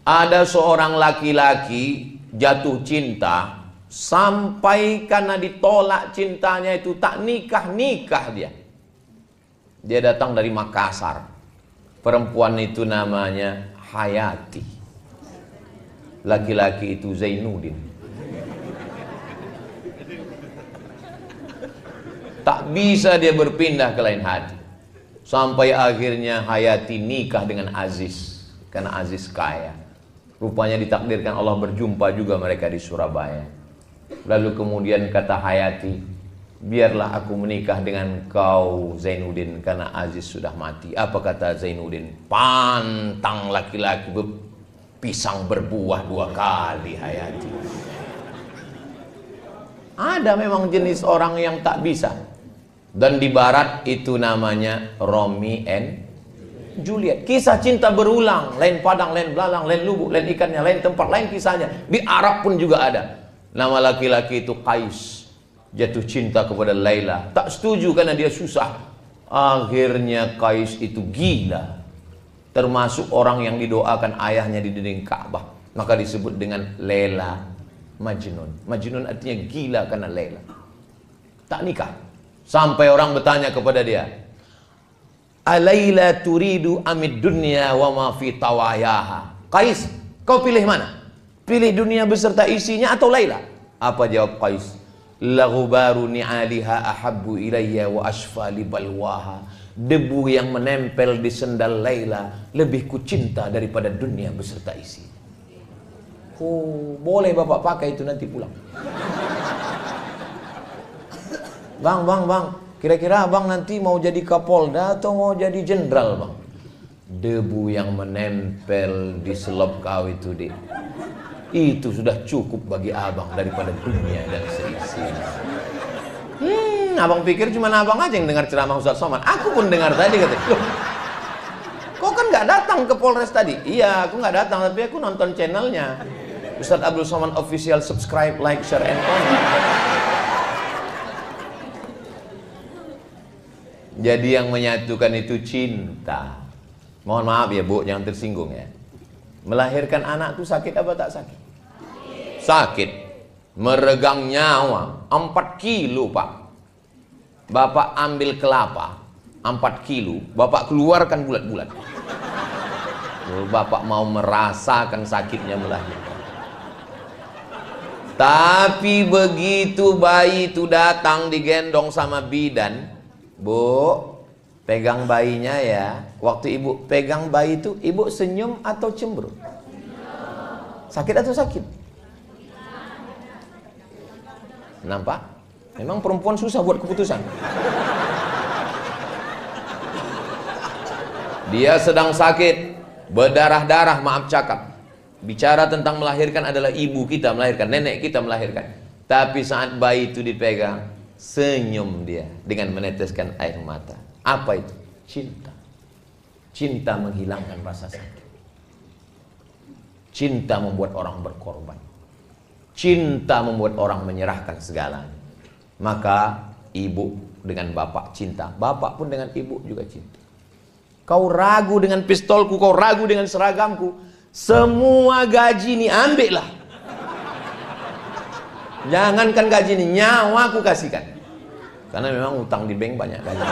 Ada seorang laki-laki jatuh cinta sampai karena ditolak cintanya itu tak nikah dia. Dia datang dari Makassar. Perempuan itu namanya Hayati. Laki-laki itu Zainuddin. Tak bisa dia berpindah ke lain hati. Sampai akhirnya Hayati nikah dengan Aziz. Karena Aziz kaya. Rupanya ditakdirkan Allah berjumpa juga mereka di Surabaya. Lalu kemudian kata Hayati, biarlah aku menikah dengan kau Zainuddin karena Aziz sudah mati. Apa kata Zainuddin? Pantang laki-laki pisang berbuah 2 kali Hayati. Ada memang jenis orang yang tak bisa. Dan di barat itu namanya Romeo and Juliet. Kisah cinta berulang, lain padang, lain belalang, lain lubuk, lain ikannya, lain tempat, lain kisahnya. Di Arab pun juga ada. Nama laki-laki itu Qais. Jatuh cinta kepada Laila. Tak setuju karena dia susah. Akhirnya Qais itu gila. Termasuk orang yang didoakan ayahnya di dinding Ka'bah. Maka disebut dengan Laila Majnun. Majnun artinya gila karena Laila. Tak nikah. Sampai orang bertanya kepada dia, Alaila turidu amid dunya wa ma fi tawayaha. Qais, kau pilih mana? Pilih dunia beserta isinya atau Laila? Apa jawab Qais? Laghubaru ni'aliha ahabbu ilayya wa ashfa li balwaha. Debu yang menempel di sendal Laila lebih ku cinta daripada dunia beserta isi. Oh, boleh bapak pakai itu nanti pulang. Bang, kira-kira abang nanti mau jadi Kapolda atau mau jadi jenderal bang? Debu yang menempel di selop kau itu dek, itu sudah cukup bagi abang daripada dunia dan seisinya. Abang pikir cuma abang aja yang dengar ceramah Ustadz Somad? Aku pun dengar tadi kata. Loh, kau kan nggak datang ke Polres tadi? Iya, aku nggak datang tapi aku nonton channelnya Ustadz Abdul Somad Official. Subscribe, like, share, and comment. Jadi yang menyatukan itu cinta. Mohon maaf ya Bu, jangan tersinggung ya. Melahirkan anak itu sakit apa tak sakit? Sakit. Meregang nyawa 4 kilo Pak. Bapak ambil kelapa 4 kilo, Bapak keluarkan bulat-bulat. Bapak mau merasakan sakitnya melahirkan. Tapi begitu bayi itu datang digendong sama bidan, Bu, pegang bayinya ya. Waktu ibu pegang bayi itu, ibu senyum atau cemberut? Sakit atau sakit? Nampak? Memang perempuan susah buat keputusan. Dia sedang sakit, berdarah-darah, maaf cakap. Bicara tentang melahirkan adalah ibu kita melahirkan, nenek kita melahirkan. Tapi saat bayi itu dipegang, senyum dia dengan meneteskan air mata. Apa itu? Cinta. Cinta menghilangkan rasa sakit. Cinta membuat orang berkorban. Cinta membuat orang menyerahkan segalanya. Maka ibu dengan bapak cinta, bapak pun dengan ibu juga cinta. Kau ragu dengan pistolku, kau ragu dengan seragamku, semua gaji ini ambillah. Jangankan gaji ini, nyawa aku kasihkan. Karena memang utang di bank banyak gaji.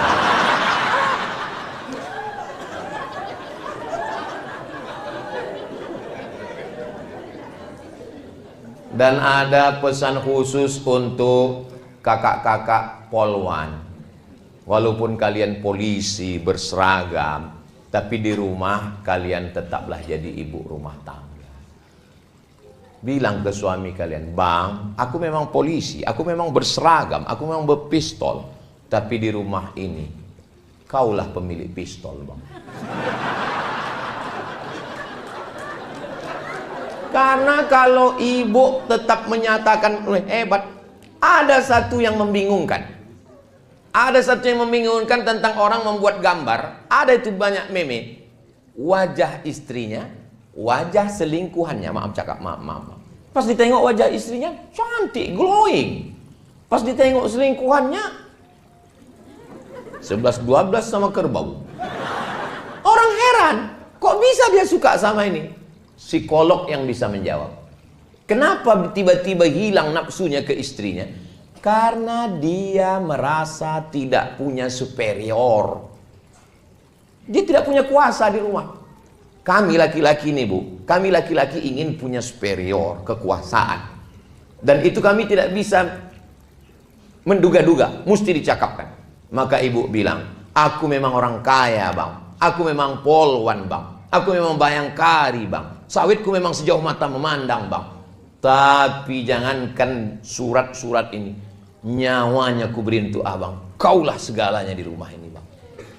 Dan ada pesan khusus untuk kakak-kakak polwan. Walaupun kalian polisi berseragam, tapi di rumah kalian tetaplah jadi ibu rumah tangga. Bilang ke suami kalian, Bang, aku memang polisi, aku memang berseragam, aku memang berpistol, tapi di rumah ini kaulah pemilik pistol, Bang. Karena kalau ibu tetap menyatakan hebat, ada satu yang membingungkan. Ada satu yang membingungkan tentang orang membuat gambar. Ada itu banyak meme. Wajah istrinya, wajah selingkuhannya, maaf cakap, maaf. Pas ditengok wajah istrinya, cantik, glowing. Pas ditengok selingkuhannya, 11-12 sama kerbau. Orang heran, kok bisa dia suka sama ini? Psikolog yang bisa menjawab. Kenapa tiba-tiba hilang nafsunya ke istrinya? Karena dia merasa tidak punya superior. Dia tidak punya kuasa di rumah. Kami laki-laki nih, Bu, kami laki-laki ingin punya superior, kekuasaan. Dan itu kami tidak bisa menduga-duga, mesti dicakapkan. Maka ibu bilang, aku memang orang kaya, Bang. Aku memang polwan, Bang. Aku memang bayangkari, Bang. Sawitku memang sejauh mata memandang, Bang. Tapi jangankan surat-surat ini, nyawanya ku beri untuk abang. Kaulah segalanya di rumah ini, Bang.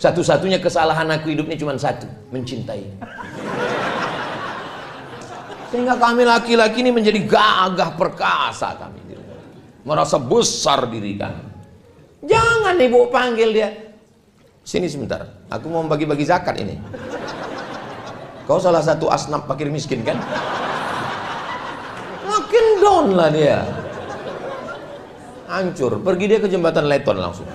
Satu-satunya kesalahan aku hidupnya cuma satu, mencintai. Sehingga kami laki-laki ini menjadi gagah perkasa kami di rumah. Merasa besar diri kami. Jangan ibu panggil dia. Sini sebentar, aku mau bagi-bagi zakat ini. Kau salah satu asnaf fakir miskin kan? Makin down lah dia. Hancur, pergi dia ke jembatan Leton langsung.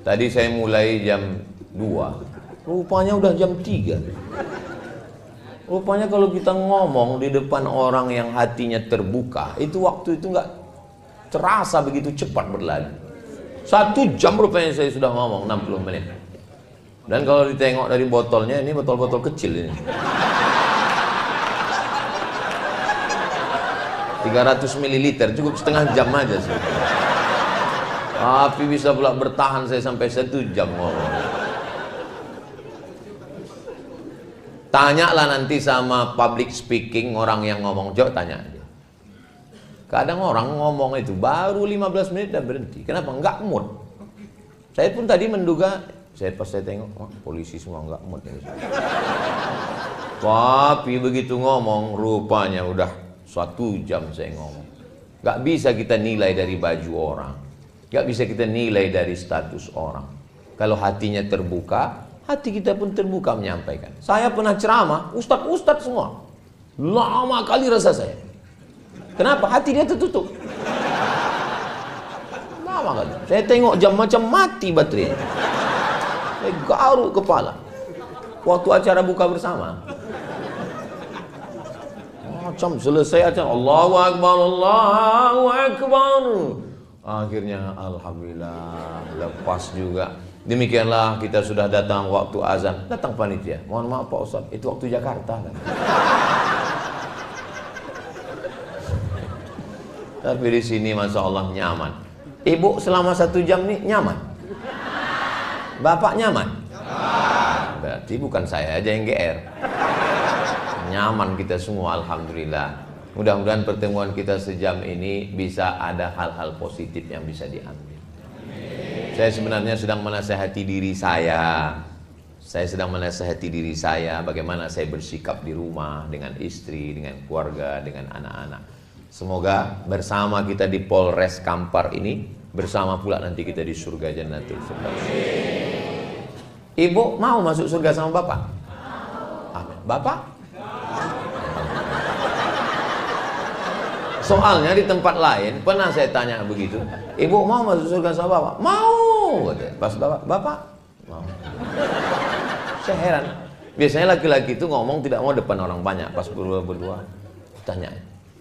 Tadi saya mulai jam 2, rupanya udah jam 3. Rupanya kalau kita ngomong di depan orang yang hatinya terbuka, itu waktu itu nggak terasa begitu cepat berlalu. 1 jam rupanya saya sudah ngomong 60 menit. Dan kalau ditengok dari botolnya, ini botol-botol kecil ini. 300 ml, cukup setengah jam aja sih. Tapi bisa pula bertahan saya sampai 1 jam ngomong. Tanyalah nanti sama public speaking orang yang ngomong, jauh tanya aja. Kadang orang ngomong itu baru 15 menit dan berhenti. Kenapa? Enggak mood. Saya pun tadi menduga, pas saya tengok, oh, polisi semua enggak mood ini. Tapi begitu ngomong, rupanya udah 1 jam saya ngomong. Gak bisa kita nilai dari baju orang, gak bisa kita nilai dari status orang. Kalau hatinya terbuka, hati kita pun terbuka menyampaikan. Saya pernah ceramah, ustadz semua, lama kali rasa saya. Kenapa? Hati dia tertutup. Lama kali. Saya tengok jam macam mati baterainya. Saya garuk kepala waktu acara buka bersama. Macam selesai acara, Allahu Akbar, Allahu Akbar. Akhirnya alhamdulillah lepas juga. Demikianlah kita sudah datang waktu azan, datang panitia. Mohon maaf Pak Ustaz, itu waktu Jakarta kan. Tapi di sini Masya Allah nyaman. Ibu selama 1 jam nih nyaman. Bapak nyaman. Berarti bukan saya aja yang GR. Nyaman kita semua, alhamdulillah. Mudah-mudahan pertemuan kita sejam ini bisa ada hal-hal positif yang bisa diambil. Saya sebenarnya sedang menasihati diri saya. Saya sedang menasihati diri saya bagaimana saya bersikap di rumah dengan istri, dengan keluarga, dengan anak-anak. Semoga bersama kita di Polres Kampar ini, bersama pula nanti kita di surga Jannatul Firdaus. Ibu mau masuk surga sama Bapak? Amin. Bapak? Soalnya di tempat lain pernah saya tanya begitu, ibu mau masuk surga sama Bapak? Mau. Pas Bapak mau. Saya heran. Biasanya laki-laki itu ngomong tidak mau depan orang banyak. Pas berdua tanya,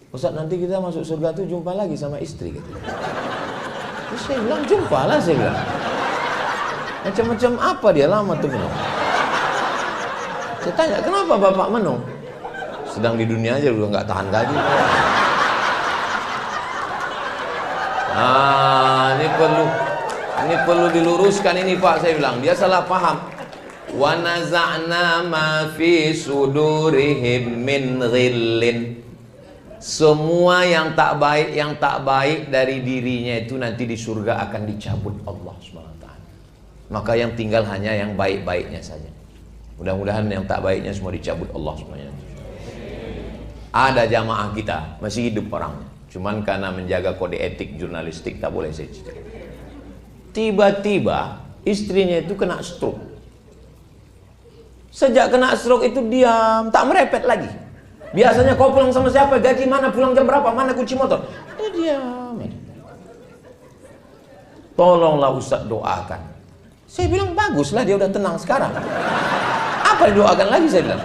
Ustaz nanti kita masuk surga tuh jumpa lagi sama istri gitu. Terus saya bilang jumpa lah, saya bilang. Macam-macam apa dia lama tuh menung. Saya tanya kenapa Bapak menung? Sedang di dunia aja udah nggak tahan gaji. Ini perlu diluruskan ini Pak, saya bilang. Dia salah paham. Wa naza'na ma fi sudurihim min ghillin. Semua yang tak baik dari dirinya itu nanti di surga akan dicabut Allah SWT. Maka yang tinggal hanya yang baik-baiknya saja. Mudah-mudahan yang tak baiknya semua dicabut Allah semuanya. Ada jamaah kita masih hidup orangnya. Cuman karena menjaga kode etik jurnalistik tak boleh saya cerita. Tiba-tiba istrinya itu kena stroke. Sejak kena stroke itu diam, tak merepet lagi. Biasanya kau pulang sama siapa, gaji mana, pulang jam berapa, mana kunci motor. Dia diam. Tolonglah Ustaz doakan. Saya bilang baguslah dia udah tenang sekarang. Apa didoakan lagi saya bilang.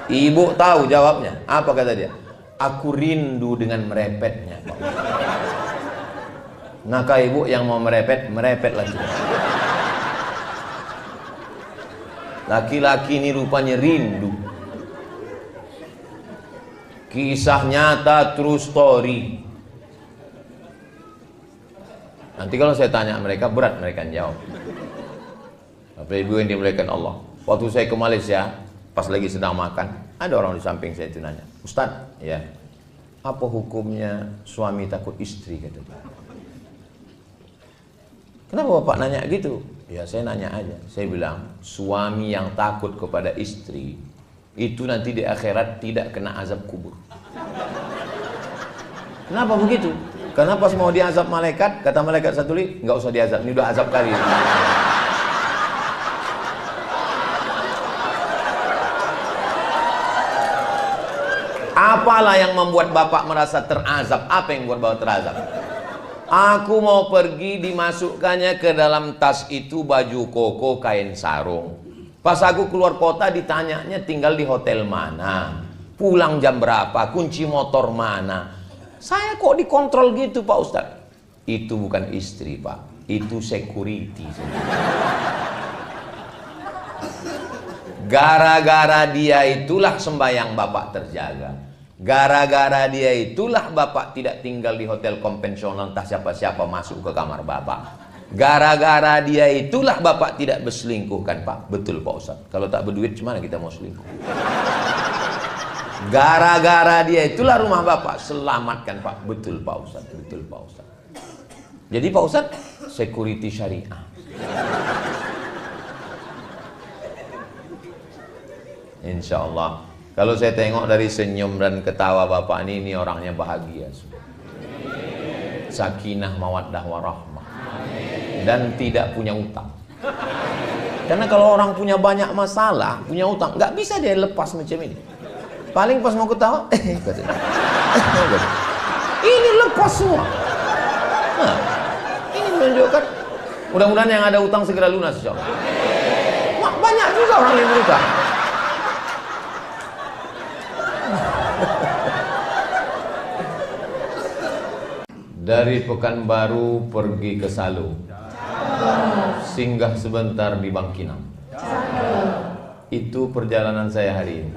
Ibu tahu jawabnya. Apa kata dia? Aku rindu dengan merepetnya. Maka ibu yang mau merepet, merepet lagi. Laki-laki ini rupanya rindu. Kisah nyata, true story. Nanti kalau saya tanya mereka, berat mereka jawab. Bapak Ibu yang dimuliakan Allah. Waktu saya ke Malaysia, pas lagi sedang makan, ada orang di samping saya itu nanya, Ustadz, ya, apa hukumnya suami takut istri? Kata dia. Kenapa Bapak nanya gitu? Ya saya nanya aja. Saya bilang, suami yang takut kepada istri itu nanti di akhirat tidak kena azab kubur. Kenapa begitu? Karena pas mau diazab malaikat, kata malaikat satu li, nggak usah diazab, ini udah azab kali. Apalah yang membuat Bapak merasa terazab? Apa yang membuat Bapak terazab? Aku mau pergi, dimasukkannya ke dalam tas itu baju koko, kain sarung. Pas aku keluar kota ditanyanya tinggal di hotel mana, pulang jam berapa, kunci motor mana. Saya kok dikontrol gitu Pak Ustadz? Itu bukan istri Pak, itu security. Gara-gara dia itulah sembahyang Bapak terjaga. Gara-gara dia itulah Bapak tidak tinggal di hotel konvensional entah siapa-siapa masuk ke kamar Bapak. Gara-gara dia itulah Bapak tidak berselingkuh kan Pak? Betul Pak Ustadz. Kalau tak berduit gimana kita mau selingkuh? Gara-gara dia itulah rumah Bapak selamatkan Pak. Betul Pak Ustadz. Betul Pak Ustadz. Jadi Pak Ustadz security syariah. Insya Allah. Kalau saya tengok dari senyum dan ketawa Bapak ini orangnya bahagia. Sakinah mawaddah warahmah. Dan tidak punya utang. Karena kalau orang punya banyak masalah, punya utang, nggak bisa dia lepas macam ini. Paling pas mau ketawa, ini lepas semua. Nah, ini menunjukkan, mudah-mudahan yang ada utang segera lunas, insya Allah. Banyak juga orang yang berutang. Dari Pekanbaru pergi ke Salo. Singgah sebentar di Bangkinang. Itu perjalanan saya hari ini.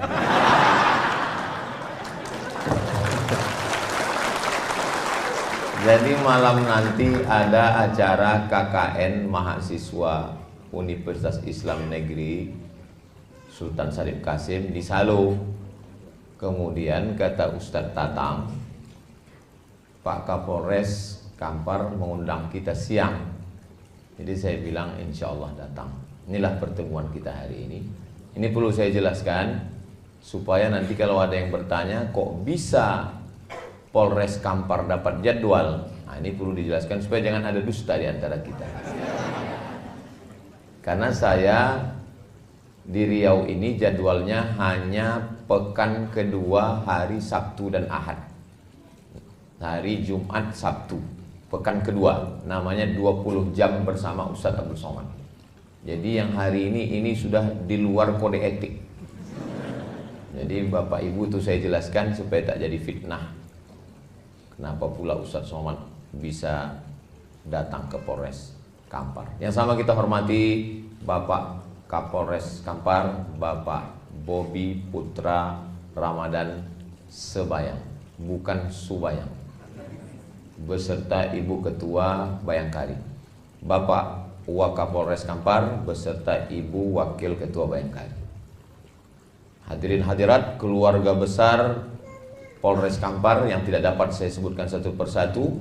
Jadi malam nanti ada acara KKN mahasiswa Universitas Islam Negeri Sultan Syarif Kasim di Salo. Kemudian kata Ustadz Tatang, Pak Kapolres Kampar mengundang kita siang. Jadi saya bilang insya Allah datang. Inilah pertemuan kita hari ini. Ini perlu saya jelaskan supaya nanti kalau ada yang bertanya kok bisa Polres Kampar dapat jadwal. Nah ini perlu dijelaskan supaya jangan ada dusta di antara kita. Karena saya di Riau ini jadwalnya hanya pekan kedua hari Sabtu dan Ahad. Hari Jumat Sabtu, pekan kedua, namanya 20 jam bersama Ustadz Abdul Somad. Jadi yang hari ini sudah di luar kode etik. Jadi Bapak Ibu itu saya jelaskan supaya tak jadi fitnah. Kenapa pula Ustadz Somad bisa datang ke Polres Kampar. Yang sama kita hormati Bapak Kapolres Kampar, Bapak Bobi Putra Ramadan Sebayang, bukan Subayang, beserta Ibu Ketua Bayangkari, Bapak Wakapolres Kampar beserta Ibu Wakil Ketua Bayangkari. Hadirin hadirat keluarga besar Polres Kampar yang tidak dapat saya sebutkan satu persatu,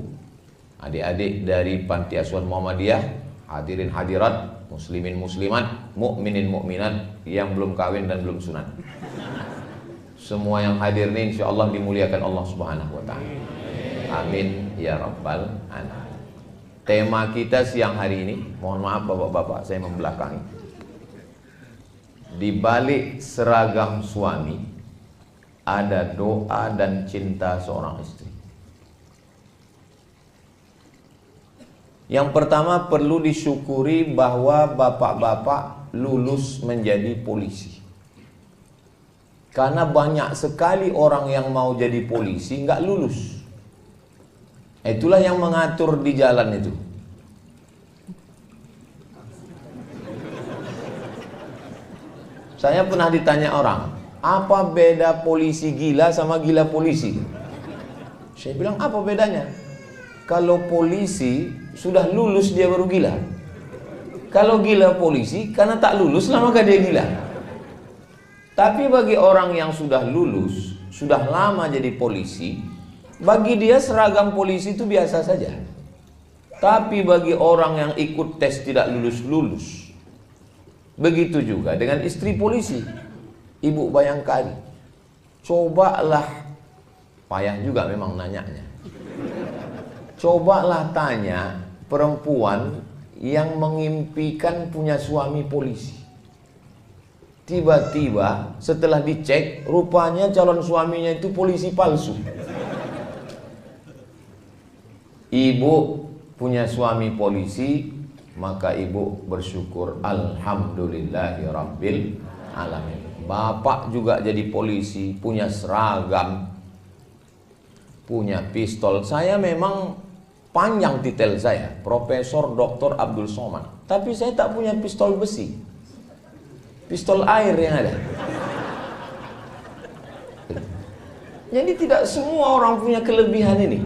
adik-adik dari Panti Asuhan Muhammadiyah, hadirin hadirat, muslimin muslimat, mukminin mukminat yang belum kawin dan belum sunat. Semua yang hadir ini insya Allah dimuliakan Allah Subhanahu wa ta'ala. Amin ya rabbal alamin. Tema kita siang hari ini, mohon maaf bapak-bapak saya membelakangi. Di balik seragam suami ada doa dan cinta seorang istri. Yang pertama perlu disyukuri bahwa bapak-bapak lulus menjadi polisi. Karena banyak sekali orang yang mau jadi polisi nggak lulus. Itulah yang mengatur di jalan itu. Saya pernah ditanya orang, apa beda polisi gila sama gila polisi? Saya bilang, apa bedanya? Kalau polisi sudah lulus dia baru gila. Kalau gila polisi karena tak lulus lah maka dia gila. Tapi bagi orang yang sudah lulus, sudah lama jadi polisi, bagi dia seragam polisi itu biasa saja. Tapi bagi orang yang ikut tes tidak lulus-lulus, begitu juga dengan istri polisi, Ibu Bayangkari. Cobalah, payah juga memang nanyanya. Cobalah tanya perempuan yang mengimpikan punya suami polisi. Tiba-tiba setelah dicek, rupanya calon suaminya itu polisi palsu. Ibu punya suami polisi, maka ibu bersyukur, alhamdulillahirabbil alamin. Bapak juga jadi polisi, punya seragam, punya pistol. Saya memang panjang titel saya, Profesor Dr. Abdul Somad, tapi saya tak punya pistol besi, pistol air yang ada. Jadi tidak semua orang punya kelebihan ini.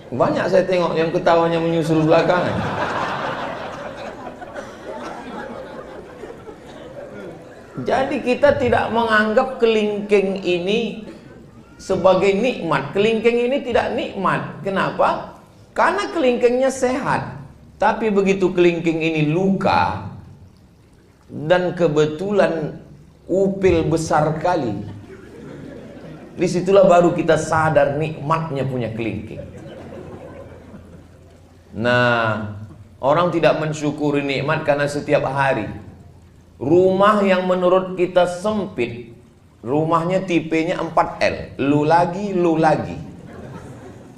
Banyak saya tengok yang ketawanya menyusul belakangan. Jadi kita tidak menganggap kelingking ini sebagai nikmat. Kelingking ini tidak nikmat. Kenapa? Karena kelingkingnya sehat. Tapi begitu kelingking ini luka dan kebetulan upil besar kali, disitulah baru kita sadar nikmatnya punya kelingking. Nah, orang tidak mensyukuri nikmat karena setiap hari rumah yang menurut kita sempit, rumahnya tipenya 4L, lu lagi,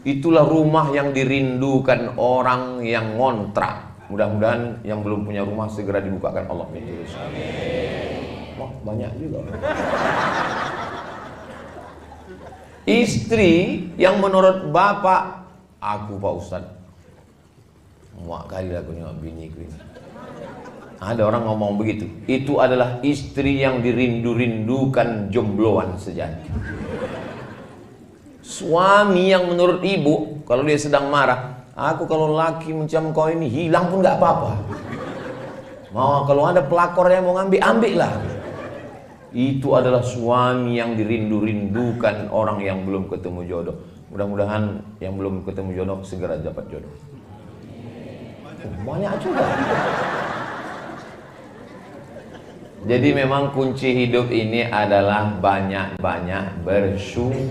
itulah rumah yang dirindukan orang yang ngontrak. Mudah-mudahan yang belum punya rumah segera dibukakan Allah pintu. Wah, banyak juga. Istri yang menurut bapak, aku Pak Ustadz, Muak kali lah aku nengok biniku ini. Ada orang ngomong begitu. Itu adalah istri yang dirindu-rindukan jombloan sejati. Suami yang menurut ibu, kalau dia sedang marah, aku kalau laki macam kau ini hilang pun gak apa-apa. Mau kalau ada pelakor yang mau ngambil, ambil lah. Itu adalah suami yang dirindu-rindukan orang yang belum ketemu jodoh. Mudah-mudahan yang belum ketemu jodoh segera dapat jodoh. Banyak juga. Jadi memang kunci hidup ini adalah banyak-banyak bersyukur.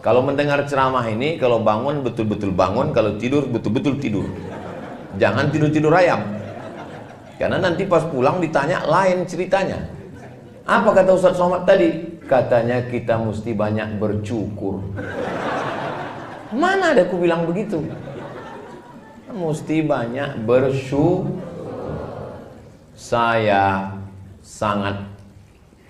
Kalau mendengar ceramah ini, kalau bangun betul-betul bangun, kalau tidur betul-betul tidur. Jangan tidur-tidur ayam. Karena nanti pas pulang ditanya lain ceritanya. Apa kata Ustaz Somad tadi? Katanya kita mesti banyak bersyukur. Mana ada aku bilang begitu? Mesti banyak bersyukur. Saya sangat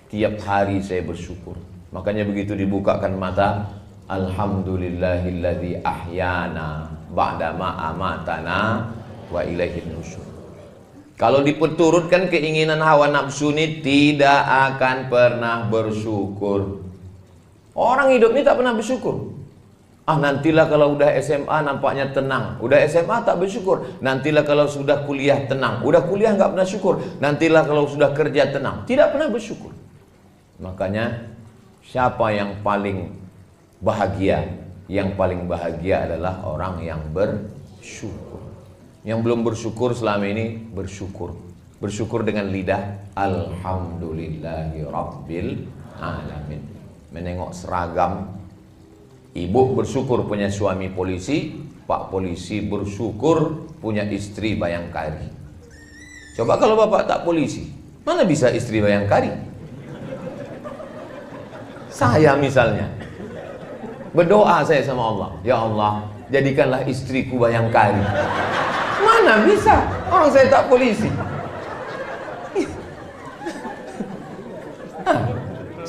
tiap hari saya bersyukur. Makanya begitu dibukakan mata, alhamdulillahilladzi ahyana ba'da ma amatana wa ilaihin nusyur. Kalau diperturutkan keinginan hawa nafsu ini tidak akan pernah bersyukur. Orang hidup ini tak pernah bersyukur. Nantilah kalau udah SMA nampaknya tenang. Udah SMA tak bersyukur. Nantilah kalau sudah kuliah tenang. Udah kuliah nggak pernah syukur. Nantilah kalau sudah kerja tenang. Tidak pernah bersyukur. Makanya siapa yang paling bahagia? Yang paling bahagia adalah orang yang bersyukur. Yang belum bersyukur selama ini bersyukur. Bersyukur dengan lidah. Alhamdulillahi Rabbil Alamin. Menengok seragam. Ibu bersyukur punya suami polisi, Pak polisi bersyukur punya istri bayangkari. Coba kalau bapak tak polisi, mana bisa istri bayangkari? Saya misalnya berdoa saya sama Allah, ya Allah jadikanlah istriku bayangkari. Mana bisa, orang saya tak polisi.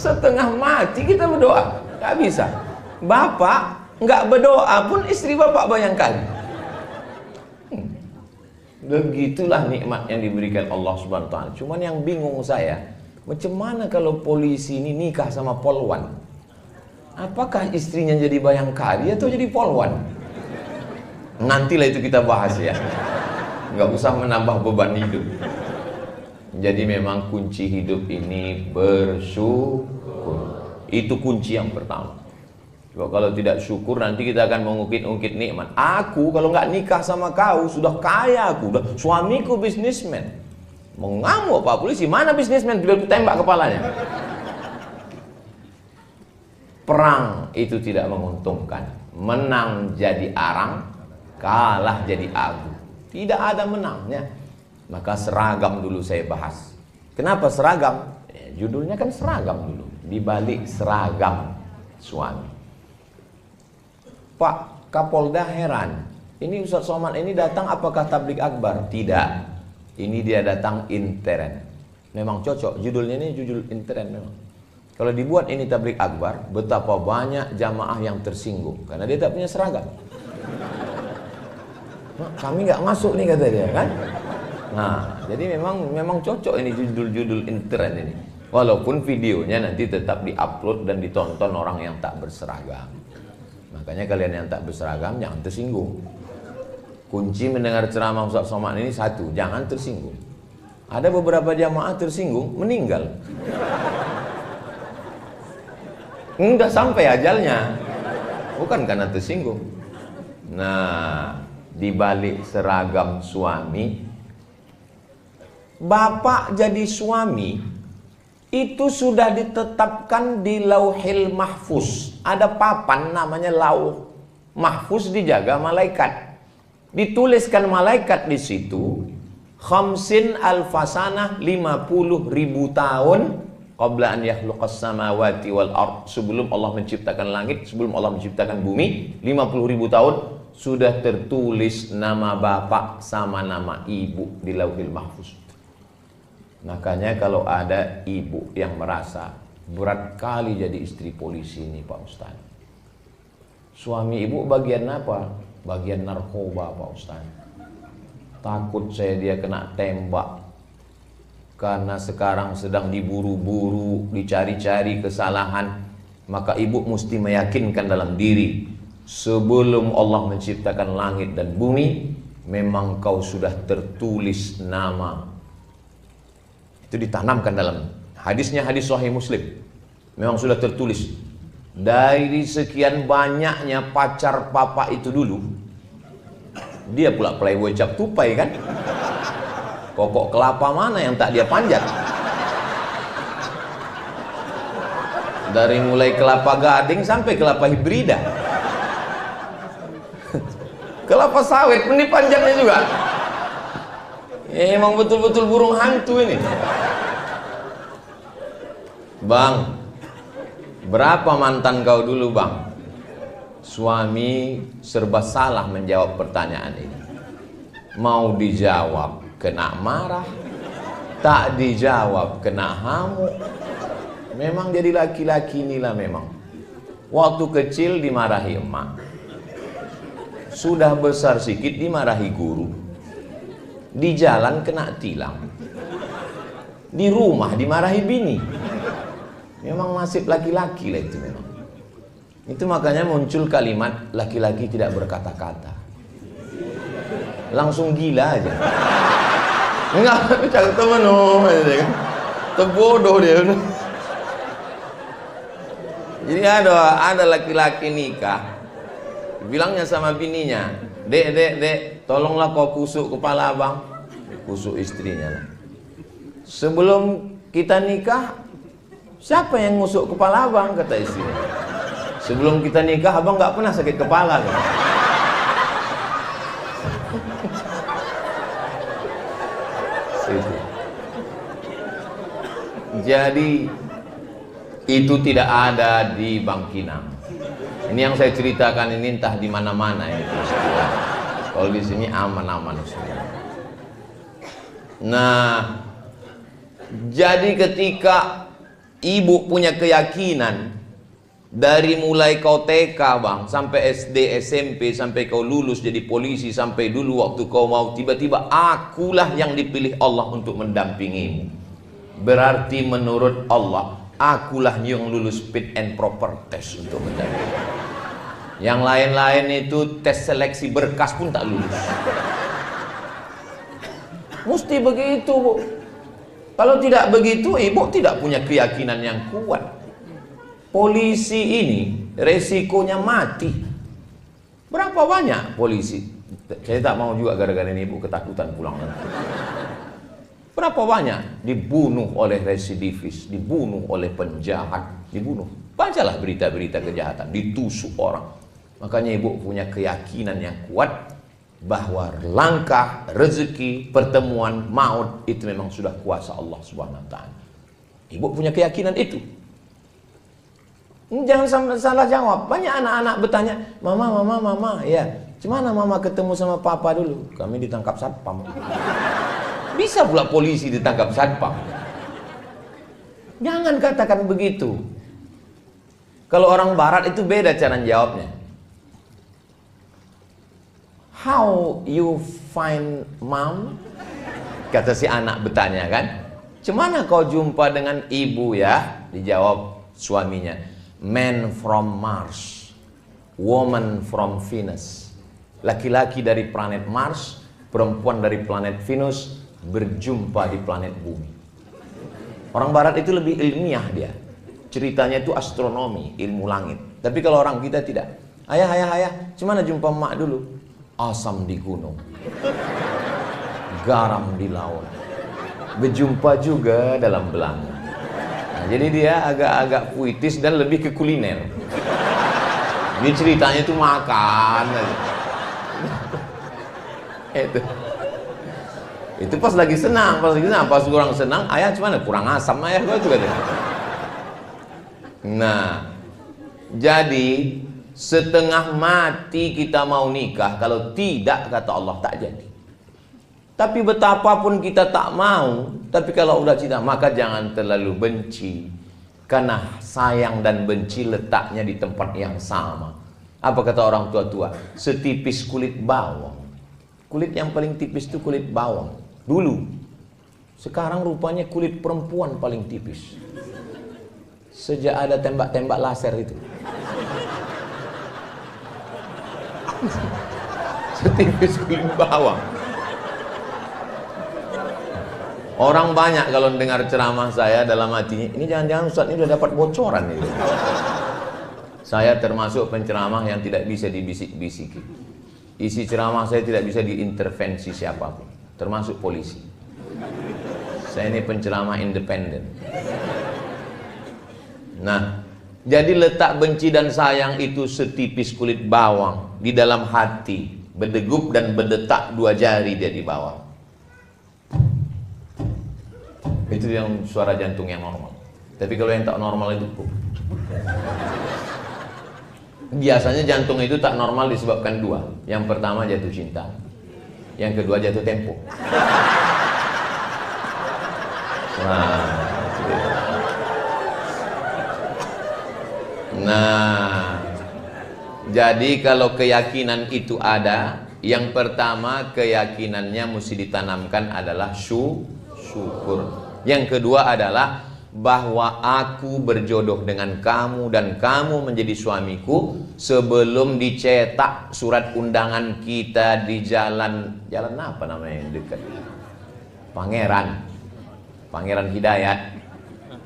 Setengah mati kita berdoa, gak bisa. Bapak nggak berdoa pun istri bapak bayangkan. Begitulah nikmat yang diberikan Allah Subhanahu wa taala. Cuman yang bingung saya, macam mana kalau polisi ini nikah sama polwan? Apakah istrinya jadi bayangkari atau jadi polwan? Nantilah itu kita bahas ya. Nggak usah menambah beban hidup. Jadi memang kunci hidup ini bersyukur. Itu kunci yang pertama. Coba kalau tidak syukur nanti kita akan mengungkit-ungkit nikmat. Aku kalau nggak nikah sama kau sudah kaya aku, udah suamiku bisnismen. Mengamuk Pak polisi, mana bisnismen? Biar aku tembak kepalanya. Perang itu tidak menguntungkan. Menang jadi arang, kalah jadi agu. Tidak ada menangnya. Maka seragam dulu saya bahas. Kenapa seragam? Judulnya kan seragam dulu. Di balik seragam suami. Pak Kapolda heran, ini Ustaz Somad ini datang apakah tablik akbar? Tidak, ini dia datang intern. Memang cocok, judulnya ini judul intern memang. Kalau dibuat ini tablik akbar, betapa banyak jamaah yang tersinggung karena dia tak punya seragam. Kami nggak masuk nih kata dia kan. Nah, jadi memang cocok ini judul-judul intern ini. Walaupun videonya nanti tetap diupload dan ditonton orang yang tak berseragam. Makanya kalian yang tak berseragam jangan tersinggung. Kunci mendengar ceramah Ustaz Somad ini satu, jangan tersinggung. Ada beberapa jamaah tersinggung, meninggal. Udah sampai ajalnya. Bukan karena tersinggung. Nah, di balik seragam suami, bapak jadi suami itu sudah ditetapkan di Lauhil Mahfuz. Ada papan namanya Lauh Mahfuz dijaga malaikat. Dituliskan malaikat di situ, khamsin alfasanah 50.000 tahun qabla an yakhluqas samawati wal ard. Sebelum Allah menciptakan langit, sebelum Allah menciptakan bumi, 50.000 tahun sudah tertulis nama bapak sama nama ibu di Lauhil Mahfuz. Makanya kalau ada ibu yang merasa berat kali jadi istri polisi ini Pak Ustaz. Suami ibu bagian apa? Bagian narkoba Pak Ustaz. takut saya dia kena tembak. Karena sekarang sedang diburu-buru, dicari-cari kesalahan. Maka ibu mesti meyakinkan dalam diri, sebelum Allah menciptakan langit dan bumi, memang kau sudah tertulis nama. Itu ditanamkan dalam hadisnya, hadis Sahih Muslim. Memang sudah tertulis. Dari sekian banyaknya pacar papa itu dulu, dia pula playboy cap tupai kan. Pokok kelapa mana yang tak dia panjat? Dari mulai kelapa gading sampai kelapa hibrida. Kelapa sawit pun dipanjatnya juga. Emang betul-betul burung hantu ini. Bang, berapa mantan kau dulu bang? Suami serba salah menjawab pertanyaan ini. Mau dijawab kena marah, tak dijawab kena hamuk. Memang jadi laki-laki inilah memang. Waktu kecil dimarahi emak, sudah besar sikit dimarahi guru, di jalan kena tilang, di rumah dimarahi bini. Memang nasib laki-laki lah itu memang. Itu makanya muncul kalimat laki-laki tidak berkata-kata. Langsung gila aja. Enggak, cakap temen kan. Terbodoh dia. Jadi ada laki-laki nikah, bilangnya sama bininya, dek, tolonglah kau kusuk kepala abang. Kusuk istrinya lah. Sebelum kita nikah, siapa yang ngusuk kepala abang? Kata istrinya. Sebelum kita nikah, abang nggak pernah sakit kepala kan? Jadi itu tidak ada di Bangkinang. Ini yang saya ceritakan ini entah di mana-mana ya. Kalau di sini aman-aman semua. Nah, jadi ketika ibu punya keyakinan dari mulai kau TK bang, sampai SD, SMP, sampai kau lulus jadi polisi, sampai dulu waktu kau mau tiba-tiba akulah yang dipilih Allah untuk mendampingimu. Berarti menurut Allah, akulah yang lulus fit and proper test untuk mendampingi. Yang lain-lain itu tes seleksi berkas pun tak lulus. Mesti begitu bu. Kalau tidak begitu, ibu tidak punya keyakinan yang kuat. Polisi ini resikonya mati. Berapa banyak polisi? Saya tak mau juga gara-gara ini ibu ketakutan pulang nanti. Berapa banyak dibunuh oleh residivis, dibunuh oleh penjahat, dibunuh. Bacalah berita-berita kejahatan, ditusuk orang. Makanya ibu punya keyakinan yang kuat bahwa langkah, rezeki, pertemuan, maut itu memang sudah kuasa Allah Subhanahu wa taala. Ibu punya keyakinan itu. Jangan salah jawab. Banyak anak-anak bertanya, mama, ya, gimana mama ketemu sama papa dulu? Kami ditangkap satpam. Bisa pula polisi ditangkap satpam. Jangan katakan begitu. Kalau orang barat itu beda cara jawabnya. How you find mom? Kata si anak bertanya kan. Cemana kau jumpa dengan ibu ya? Dijawab suaminya. Man from Mars, woman from Venus. Laki-laki dari planet Mars, perempuan dari planet Venus berjumpa di planet bumi. Orang barat itu lebih ilmiah dia. Ceritanya itu astronomi, ilmu langit. Tapi kalau orang kita tidak. Ayah, gimana jumpa emak dulu? Asam di gunung, garam di laut, berjumpa juga dalam belanga. Nah, jadi dia agak-agak puitis dan lebih ke kuliner. Dia ceritanya itu makan. Itu pas lagi senang, pas kurang senang, ayah gimana? Kurang asam ayah gua juga deh. Nah, jadi setengah mati kita mau nikah, kalau tidak kata Allah tak jadi. Tapi betapapun kita tak mau, tapi kalau udah cinta maka jangan terlalu benci. Karena sayang dan benci letaknya di tempat yang sama. Apa kata orang tua-tua? Setipis kulit bawang, kulit yang paling tipis itu kulit bawang. Dulu. Sekarang rupanya kulit perempuan paling tipis. Sejak ada tembak-tembak laser itu. Setipis kulit bawang. Orang banyak kalau dengar ceramah saya dalam hatinya, ini jangan-jangan Ustaz ini udah dapat bocoran ini. Saya termasuk penceramah yang tidak bisa dibisik-bisiki. Isi ceramah saya tidak bisa diintervensi siapapun, termasuk polisi. Saya ini penceramah independen. Nah, jadi letak benci dan sayang itu setipis kulit bawang di dalam hati, berdegup dan berdetak 2 jari dia di bawah. Itu yang suara jantung yang normal. Tapi kalau yang tak normal itu biasanya jantung itu tak normal disebabkan 2. Yang pertama jatuh cinta, yang kedua jatuh tempo. Nah, jadi kalau keyakinan itu ada, yang pertama keyakinannya mesti ditanamkan adalah syukur. Yang kedua adalah bahwa aku berjodoh dengan kamu dan kamu menjadi suamiku sebelum dicetak surat undangan kita di jalan apa namanya yang dekat Pangeran Hidayat.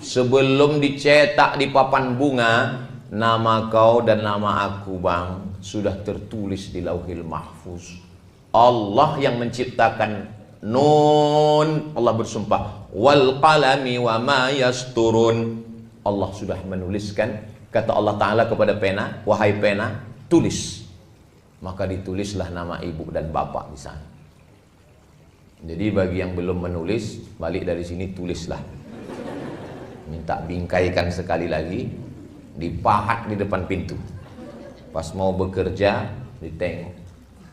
Sebelum dicetak di papan bunga, nama kau dan nama aku bang sudah tertulis di Lauhil Mahfuz. Allah yang menciptakan Nun, Allah bersumpah, wal qalami wa ma yasturun. Allah sudah menuliskan, kata Allah Ta'ala kepada pena, wahai pena, tulis. Maka ditulislah nama ibu dan bapak di sana. Jadi bagi yang belum menulis, balik dari sini tulislah. Minta bingkaikan sekali lagi, dipahat di depan pintu. Pas mau bekerja, ditengok.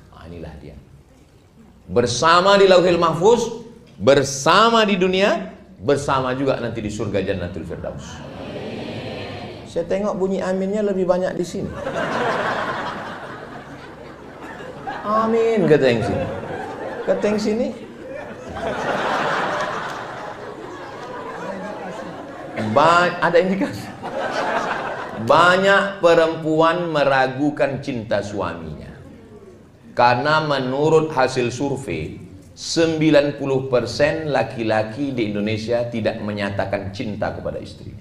Nah, inilah dia. Bersama di Lauhil Mahfuz, bersama di dunia, bersama juga nanti di surga Jannatul Firdaus. Saya tengok bunyi aminnya lebih banyak di sini. Amin kata yang sini. Kata yang sini. Ada indikasi. Banyak perempuan meragukan cinta suaminya. Karena menurut hasil survei 90% laki-laki di Indonesia tidak menyatakan cinta kepada istri.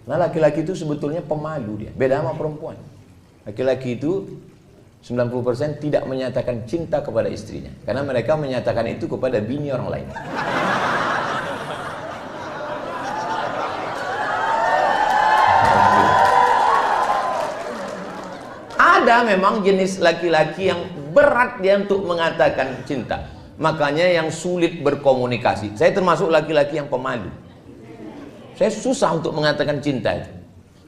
Nah laki-laki itu sebetulnya pemalu dia, beda sama perempuan. Laki-laki itu 90% tidak menyatakan cinta kepada istrinya, karena mereka menyatakan itu kepada bini orang lain. Ada memang jenis laki-laki yang berat dia untuk mengatakan cinta. Makanya yang sulit berkomunikasi. Saya termasuk laki-laki yang pemalu. Saya susah untuk mengatakan cinta itu.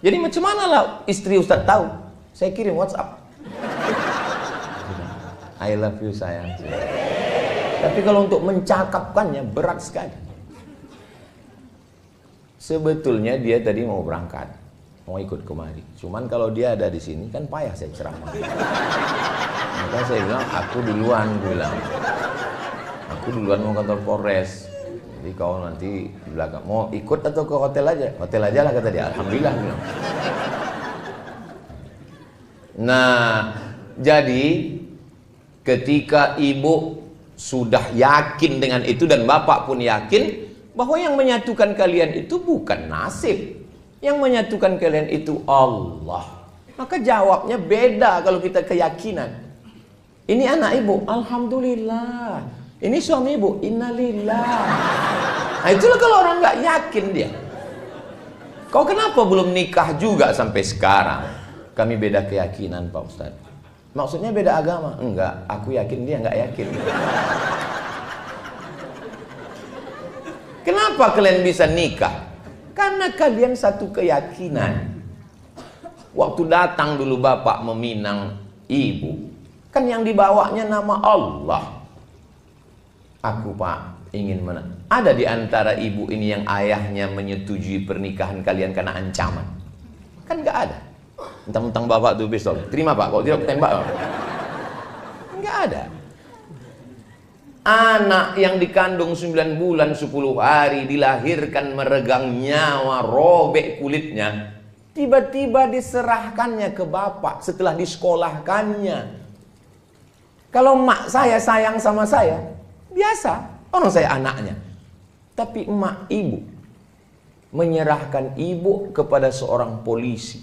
Jadi macam mana lah istri Ustaz tahu? Saya kirim WhatsApp. I love you sayang. Tapi kalau untuk mencakapkannya berat sekali. Sebetulnya dia tadi mau berangkat, mau ikut kemari. Cuman kalau dia ada di sini kan payah saya ceramah. Maka saya bilang aku duluan, aku duluan mau kantor Polres. Jadi kau nanti di belakang mau ikut atau ke hotel aja? Hotel aja lah kata dia. Alhamdulillah bilang. Nah, jadi ketika ibu sudah yakin dengan itu dan bapak pun yakin bahwa yang menyatukan kalian itu bukan nasib, yang menyatukan kalian itu Allah, maka jawabnya beda kalau kita keyakinan. Ini anak ibu, alhamdulillah. Ini suami ibu, innalillah. Nah itulah kalau orang nggak yakin dia. Kau kenapa belum nikah juga sampai sekarang? Kami beda keyakinan Pak Ustadz. Maksudnya beda agama? Enggak, aku yakin dia nggak yakin. Kenapa kalian bisa nikah? Karena kalian satu keyakinan. Waktu datang dulu bapak meminang ibu, kan yang dibawanya nama Allah. Aku Pak ingin ada di antara ibu ini yang ayahnya menyetujui pernikahan kalian karena ancaman? Kan nggak ada. Mentang-mentang bapak tuh pistol, terima Pak, kalau tidak tembak. Nggak ada. Anak yang dikandung 9 bulan 10 hari, dilahirkan meregang nyawa, robek kulitnya, tiba-tiba diserahkannya ke bapak setelah disekolahkannya. Kalau emak saya sayang sama saya, biasa, orang saya anaknya. Tapi emak ibu menyerahkan ibu kepada seorang polisi.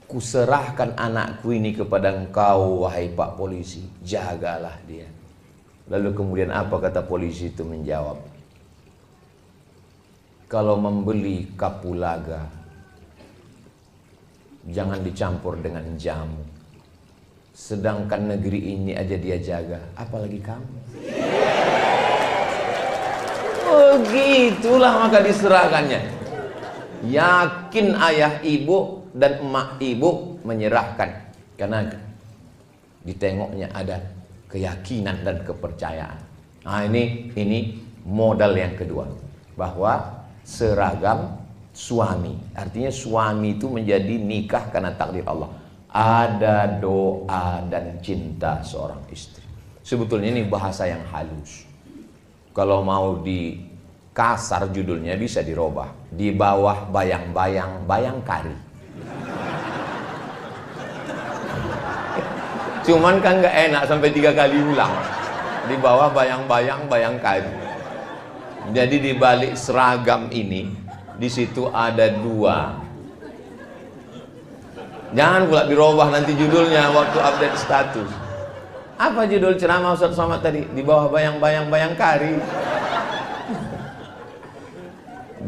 Kuserahkan anakku ini kepada engkau, wahai Pak Polisi, jagalah dia. Lalu kemudian apa kata polisi itu menjawab? Kalau membeli kapulaga, jangan dicampur dengan jamu. Sedangkan negeri ini aja dia jaga, apalagi kamu. Oh gitulah maka diserahkannya. Yakin ayah ibu dan emak ibu menyerahkan, karena ditengoknya ada keyakinan dan kepercayaan. Nah ini modal yang kedua, bahwa seragam suami, artinya suami itu menjadi nikah karena takdir Allah. Ada doa dan cinta seorang istri. Sebetulnya ini bahasa yang halus. Kalau mau di kasar judulnya bisa dirubah. Di bawah bayang-bayang bayang kari. Cuman kan gak enak sampai 3 kali ulang. Di bawah bayang-bayang bayang kari. Jadi di balik seragam ini, di situ ada 2. Jangan pula dirubah nanti judulnya waktu update status. Apa judul ceramah Ustaz Somad tadi? Di bawah bayang-bayang bayang kari.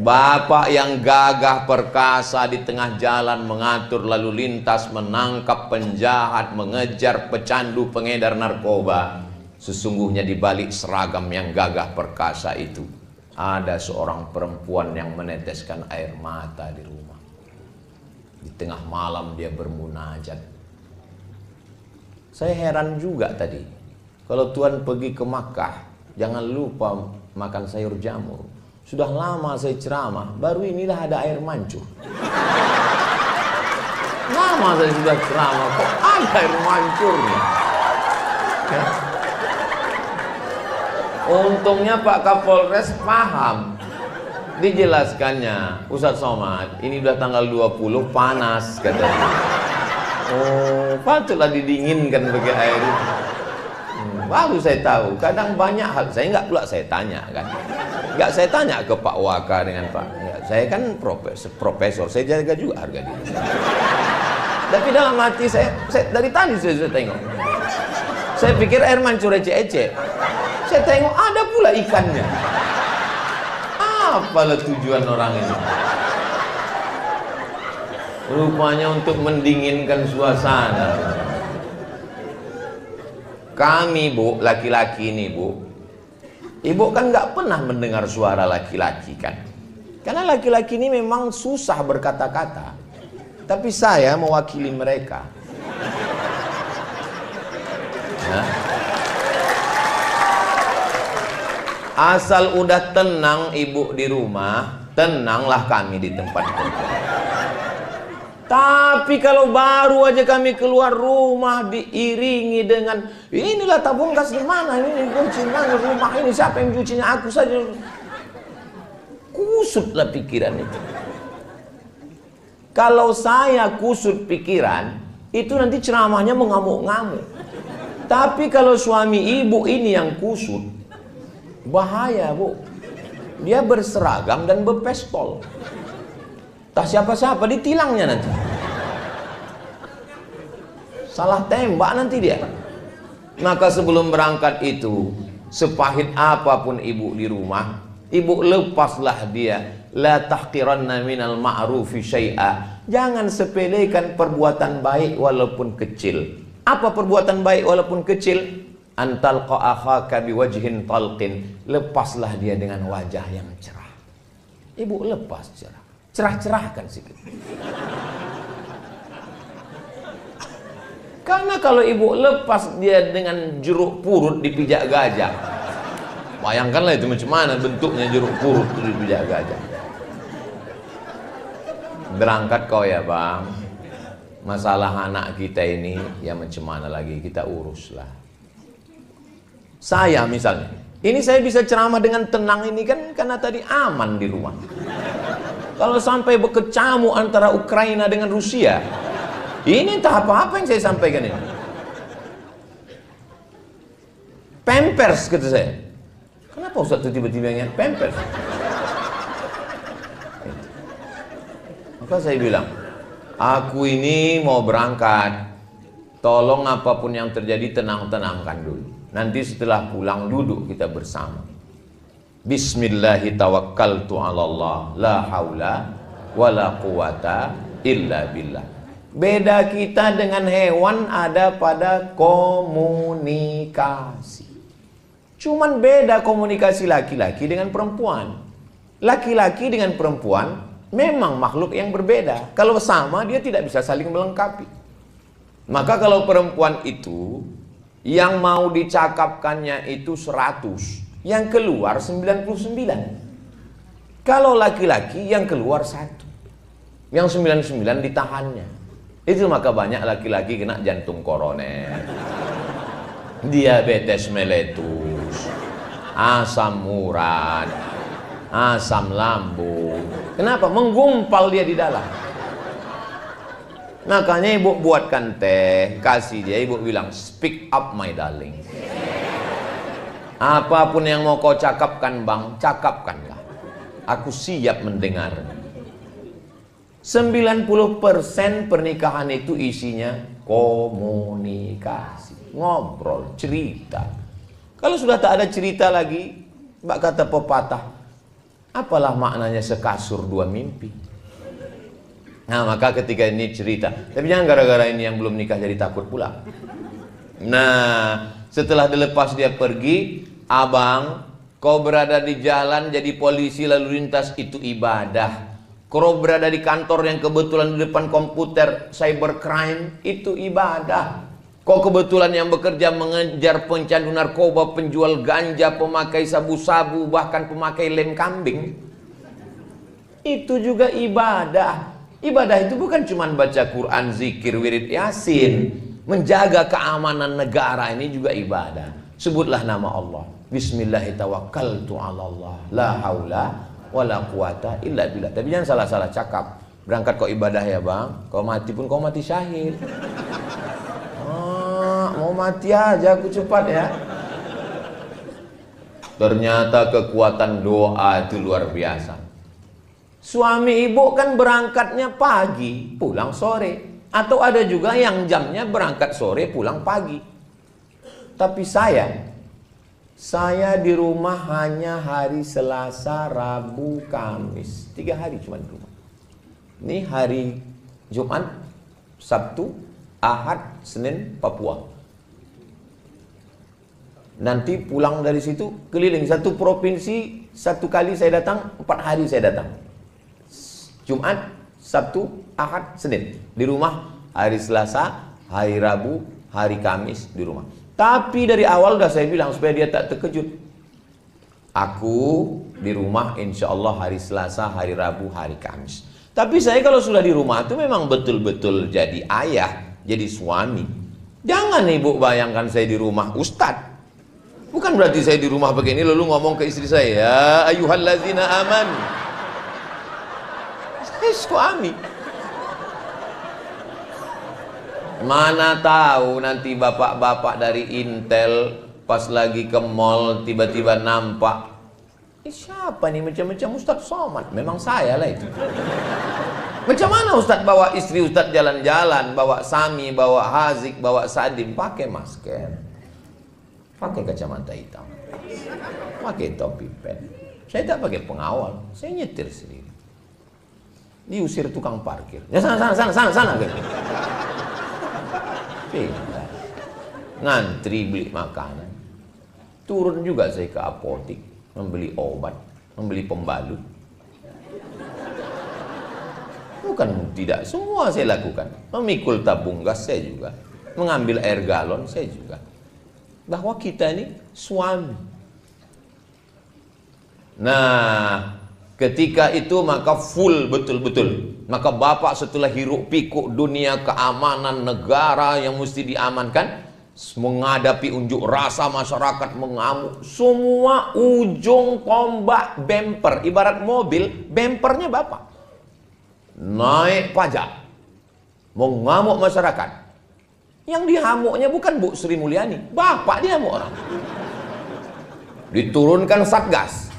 Bapak yang gagah perkasa di tengah jalan mengatur lalu lintas, menangkap penjahat, mengejar pecandu, pengedar narkoba. Sesungguhnya di balik seragam yang gagah perkasa itu ada seorang perempuan yang meneteskan air mata di rumah. Di tengah malam dia bermunajat. Saya heran juga tadi, kalau Tuhan pergi ke Makkah, jangan lupa makan sayur jamur. Sudah lama saya ceramah, baru inilah ada air mancur. Lama saya sudah ceramah, kok ada air mancurnya? Ya. Untungnya Pak Kapolres paham. Dijelaskannya, Ustaz Somad, ini udah tanggal 20, panas katanya. Oh, patutlah didinginkan bagi air itu. Baru saya tahu, kadang banyak hal saya nggak pula saya tanya kan, nggak saya tanya ke Pak Waka dengan Pak. Ya, saya kan profesor, saya jaga juga harga diri. Tapi dalam hati saya dari tadi saya sudah tengok. Saya pikir air mancur ecek-ecek. Saya tengok ada pula ikannya. Apalah tujuan orang ini? Rupanya untuk mendinginkan suasana. Kami Bu, laki-laki ini Bu, Ibu kan nggak pernah mendengar suara laki-laki kan? Karena laki-laki ini memang susah berkata-kata. Tapi saya mewakili mereka. Nah. Asal udah tenang Ibu di rumah, tenanglah kami di tempat kerja. Tapi kalau baru aja kami keluar rumah diiringi dengan inilah tabung gas di mana, ini kuncinya rumah ini, siapa yang cucinya, aku saja. Kusutlah pikiran itu. Kalau saya kusut pikiran, itu nanti ceramahnya mengamuk-ngamuk. Tapi kalau suami ibu ini yang kusut, bahaya Bu. Dia berseragam dan berpistol. Tak siapa-siapa ditilangnya nanti. Salah tembak nanti dia. Maka sebelum berangkat itu, sepahit apapun ibu di rumah, ibu lepaslah dia. La tahqiranna minal ma'rufi syai'a. Jangan sepelekan perbuatan baik walaupun kecil. Apa perbuatan baik walaupun kecil? Antalqa akhaka biwajhin talqin. Lepaslah dia dengan wajah yang cerah. Ibu lepas cerah. Cerah-cerahkan sikit. Karena kalau ibu lepas dia dengan jeruk purut dipijak gajah, bayangkanlah itu macam mana bentuknya jeruk purut dipijak gajah. Berangkat kau ya Bang, masalah anak kita ini ya macam mana lagi kita uruslah. Saya misalnya Ini saya bisa ceramah dengan tenang ini kan karena tadi aman di rumah. Kalau sampai berkecamuk antara Ukraina dengan Rusia, ini entah apa-apa yang saya sampaikan ini. Pampers kata saya. Kenapa Ustaz itu tiba-tiba ingat pampers? Maka saya bilang, aku ini mau berangkat. Tolong apapun yang terjadi tenang-tenangkan dulu. Nanti setelah pulang duduk kita bersama. Bismillahirrahmanirrahim. La haula wala quwata illa billah. Beda kita dengan hewan ada pada komunikasi. Cuman beda komunikasi laki-laki dengan perempuan. Laki-laki dengan perempuan memang makhluk yang berbeda. Kalau sama dia tidak bisa saling melengkapi. Maka kalau perempuan itu yang mau dicakapkannya itu 100, yang keluar 99. Kalau laki-laki yang keluar 1, yang 99 ditahannya. Itu maka banyak laki-laki kena jantung koroner, diabetes meletus, asam urat, asam lambung. Kenapa? Menggumpal dia di dalam. Makanya ibu buatkan teh, kasih dia, ibu bilang, speak up my darling. Apapun yang mau kau cakapkan bang, cakapkanlah. Aku siap mendengar. 90% pernikahan itu isinya komunikasi, ngobrol, cerita. Kalau sudah tak ada cerita lagi, bak kata pepatah, apalah maknanya sekasur dua mimpi. Nah maka ketika ini cerita, tapi jangan gara-gara ini yang belum nikah jadi takut pula. Nah setelah dilepas dia pergi, abang, kau berada di jalan jadi polisi lalu lintas itu ibadah. Kau berada di kantor yang kebetulan di depan komputer cybercrime itu ibadah. Kau kebetulan yang bekerja mengejar pencandu narkoba, penjual ganja, pemakai sabu-sabu, bahkan pemakai lem kambing, itu juga ibadah. Ibadah itu bukan cuma baca Quran, zikir, wirid, yasin. Menjaga keamanan negara ini juga ibadah. Sebutlah nama Allah. Bismillahirrahmanirrahim. La haula wala quwata illa billah. Tapi jangan salah-salah cakap. Berangkat kau ibadah ya bang, kau mati pun kau mati syahid. Mau mati aja aku cepat ya. Ternyata kekuatan doa itu luar biasa. Suami ibu kan berangkatnya pagi, pulang sore. Atau ada juga yang jamnya berangkat sore, pulang pagi. Tapi saya di rumah hanya hari Selasa, Rabu, Kamis. 3 hari cuma di rumah. Ini hari Jumat, Sabtu, Ahad, Senin, Papua. Nanti pulang dari situ, keliling satu provinsi, 1 kali saya datang, 4 hari saya datang. Jumat, Sabtu, Ahad, Senin. Di rumah hari Selasa, hari Rabu, hari Kamis di rumah. Tapi dari awal udah saya bilang supaya dia tak terkejut. Aku di rumah insya Allah hari Selasa, hari Rabu, hari Kamis. Tapi saya kalau sudah di rumah itu memang betul-betul jadi ayah, jadi suami. Jangan ibu bayangkan saya di rumah ustadz. Bukan berarti saya di rumah begini lalu ngomong ke istri saya, ya ayyuhallazina amanu. Suami. Mana tahu nanti bapak-bapak dari Intel pas lagi ke mall tiba-tiba nampak, siapa nih macam-macam Ustadz Somad? Memang saya lah itu. Macam mana Ustadz bawa istri Ustadz jalan-jalan, bawa Sami, bawa Hazik, bawa Sadim, pakai masker, pakai kacamata hitam, pakai topi pen. Saya tak pakai pengawal, saya nyetir sendiri. Diusir tukang parkir. Ya sana gitu. Ngantri beli makanan. Turun juga saya ke apotik, membeli obat, membeli pembalut. Bukan tidak, semua saya lakukan. Memikul tabung gas saya juga, mengambil air galon saya juga. Bahwa kita ini suami. Nah, ketika itu maka full betul-betul. Maka bapak setelah hiruk pikuk dunia keamanan negara yang mesti diamankan, menghadapi unjuk rasa masyarakat mengamuk. Semua ujung tombak bumper, ibarat mobil, bumpernya bapak. Naik pajak, mengamuk masyarakat. Yang dihamuknya bukan Bu Sri Mulyani, bapak dihamuk orang. Diturunkan Satgas,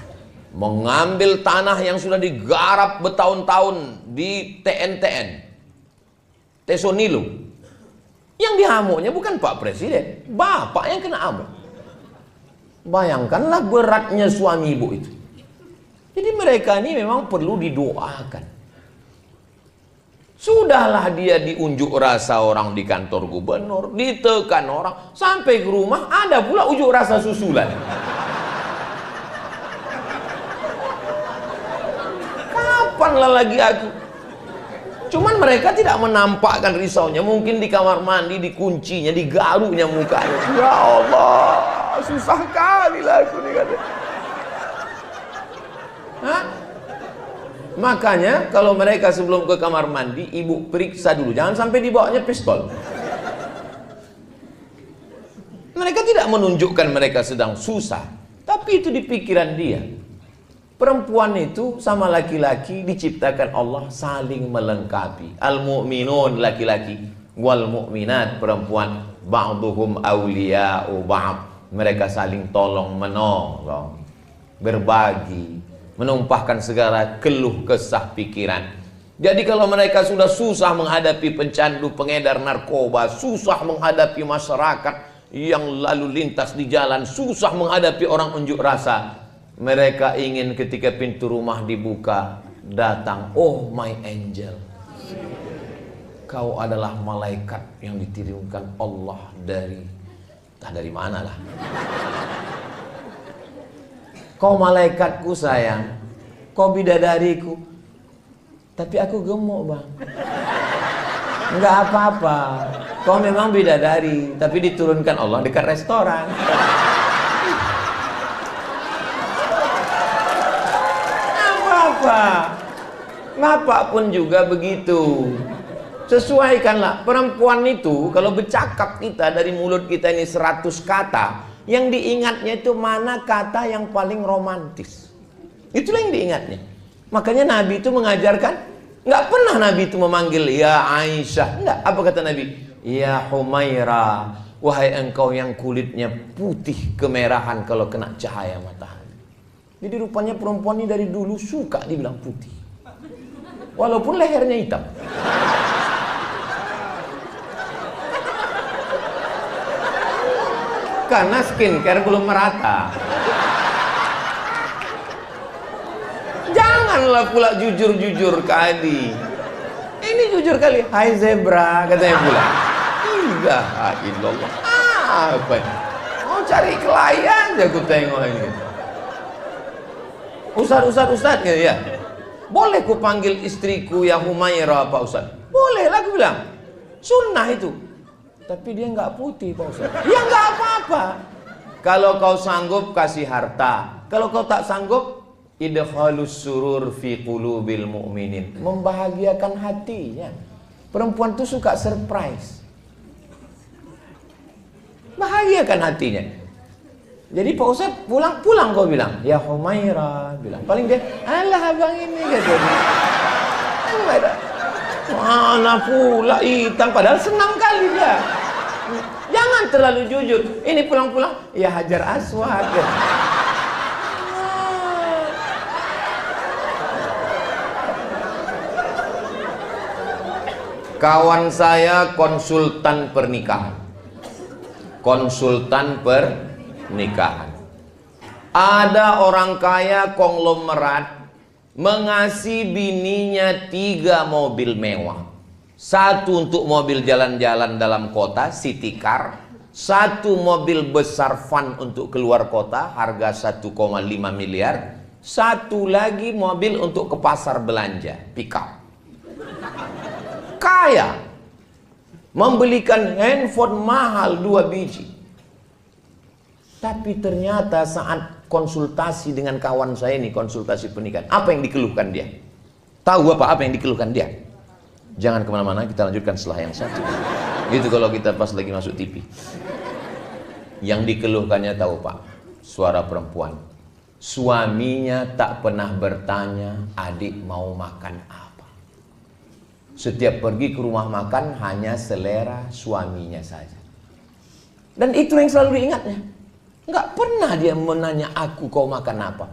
mengambil tanah yang sudah digarap bertahun-tahun di TNTN, Tesonilo. Yang dihamuknya bukan Pak Presiden, bapak yang kena amuk. Bayangkanlah beratnya suami ibu itu. Jadi mereka ini memang perlu didoakan. Sudahlah dia diunjuk rasa orang di kantor gubernur, ditekan orang, sampai ke rumah ada pula unjuk rasa susulan. Kapanlah lagi aku? Cuman mereka tidak menampakkan risaunya. Mungkin di kamar mandi, dikuncinya, digaruknya mukanya. Ya Allah, susah kali lah aku nih katanya. Hah? Makanya kalau mereka sebelum ke kamar mandi, ibu periksa dulu. Jangan sampai dibawanya pistol. Mereka tidak menunjukkan mereka sedang susah, tapi itu di pikiran dia. Perempuan itu sama laki-laki diciptakan Allah saling melengkapi. Al-mu'minun laki-laki, wal mu'minat perempuan, ba'duhum awliya'u ba'd. Mereka saling tolong menolong, berbagi, menumpahkan segala keluh kesah pikiran. Jadi kalau mereka sudah susah menghadapi pencandu, pengedar narkoba, susah menghadapi masyarakat yang lalu lintas di jalan, susah menghadapi orang unjuk rasa, mereka ingin ketika pintu rumah dibuka, datang, oh my angel, kau adalah malaikat yang dikirimkan Allah dari, entah dari mana lah. Kau malaikatku sayang, kau bidadariku, tapi aku gemuk bang. Enggak apa-apa, kau memang bidadari, tapi diturunkan Allah dekat restoran. Bapak pun juga begitu. Sesuaikanlah. Perempuan itu kalau bercakap kita dari mulut kita ini 100 kata, yang diingatnya itu mana kata yang paling romantis. Itulah yang diingatnya. Makanya Nabi itu mengajarkan, nggak pernah Nabi itu memanggil ya Aisyah. Enggak. Apa kata Nabi? Ya Humaira, wahai engkau yang kulitnya putih kemerahan kalau kena cahaya matahari. Jadi rupanya perempuan ini dari dulu suka dibilang putih, walaupun lehernya hitam. Karena skincare belum merata. Janganlah pula jujur-jujur kali. Ini jujur kali. Hai zebra, katanya pula. Ilaha illallah. Apa ini? Mau cari klien aja aku tengok ini. Ustaz ya. Boleh ku panggil istriku yang Humaira Pak Ustaz? Boleh lah aku bilang. Sunnah itu. Tapi dia nggak putih Pak Ustaz. Ya nggak apa-apa. Kalau kau sanggup kasih harta. Kalau kau tak sanggup, idkhalus surur fi qulubil mu'minin. Membahagiakan hatinya. Perempuan tuh suka surprise. Bahagiakan hatinya. Jadi Pak Ustaz pulang kau bilang, ya Humaira, bilang. Paling dia, alah abang ini gitu. Humaira. Mana pula hitam, padahal senang kali dia. Jangan terlalu jujur. Ini pulang-pulang, ya Hajar Aswad. Gitu. Kawan saya konsultan pernikahan. Ada orang kaya konglomerat mengasih bininya 3 mobil mewah. 1 untuk mobil jalan-jalan dalam kota, city car. 1 mobil besar van untuk keluar kota, harga 1,5 miliar. 1 lagi mobil untuk ke pasar belanja, pick up. Kaya, membelikan handphone mahal 2 biji. Tapi ternyata saat konsultasi dengan kawan saya ini, konsultasi pernikahan, apa yang dikeluhkan dia? Tahu apa yang dikeluhkan dia? Jangan kemana-mana, kita lanjutkan setelah yang satu. Gitu kalau kita pas lagi masuk TV. Yang dikeluhkannya tahu Pak, suara perempuan. Suaminya tak pernah bertanya, adik mau makan apa. Setiap pergi ke rumah makan hanya selera suaminya saja. Dan itu yang selalu diingatnya. Nggak pernah dia menanya aku kau makan apa.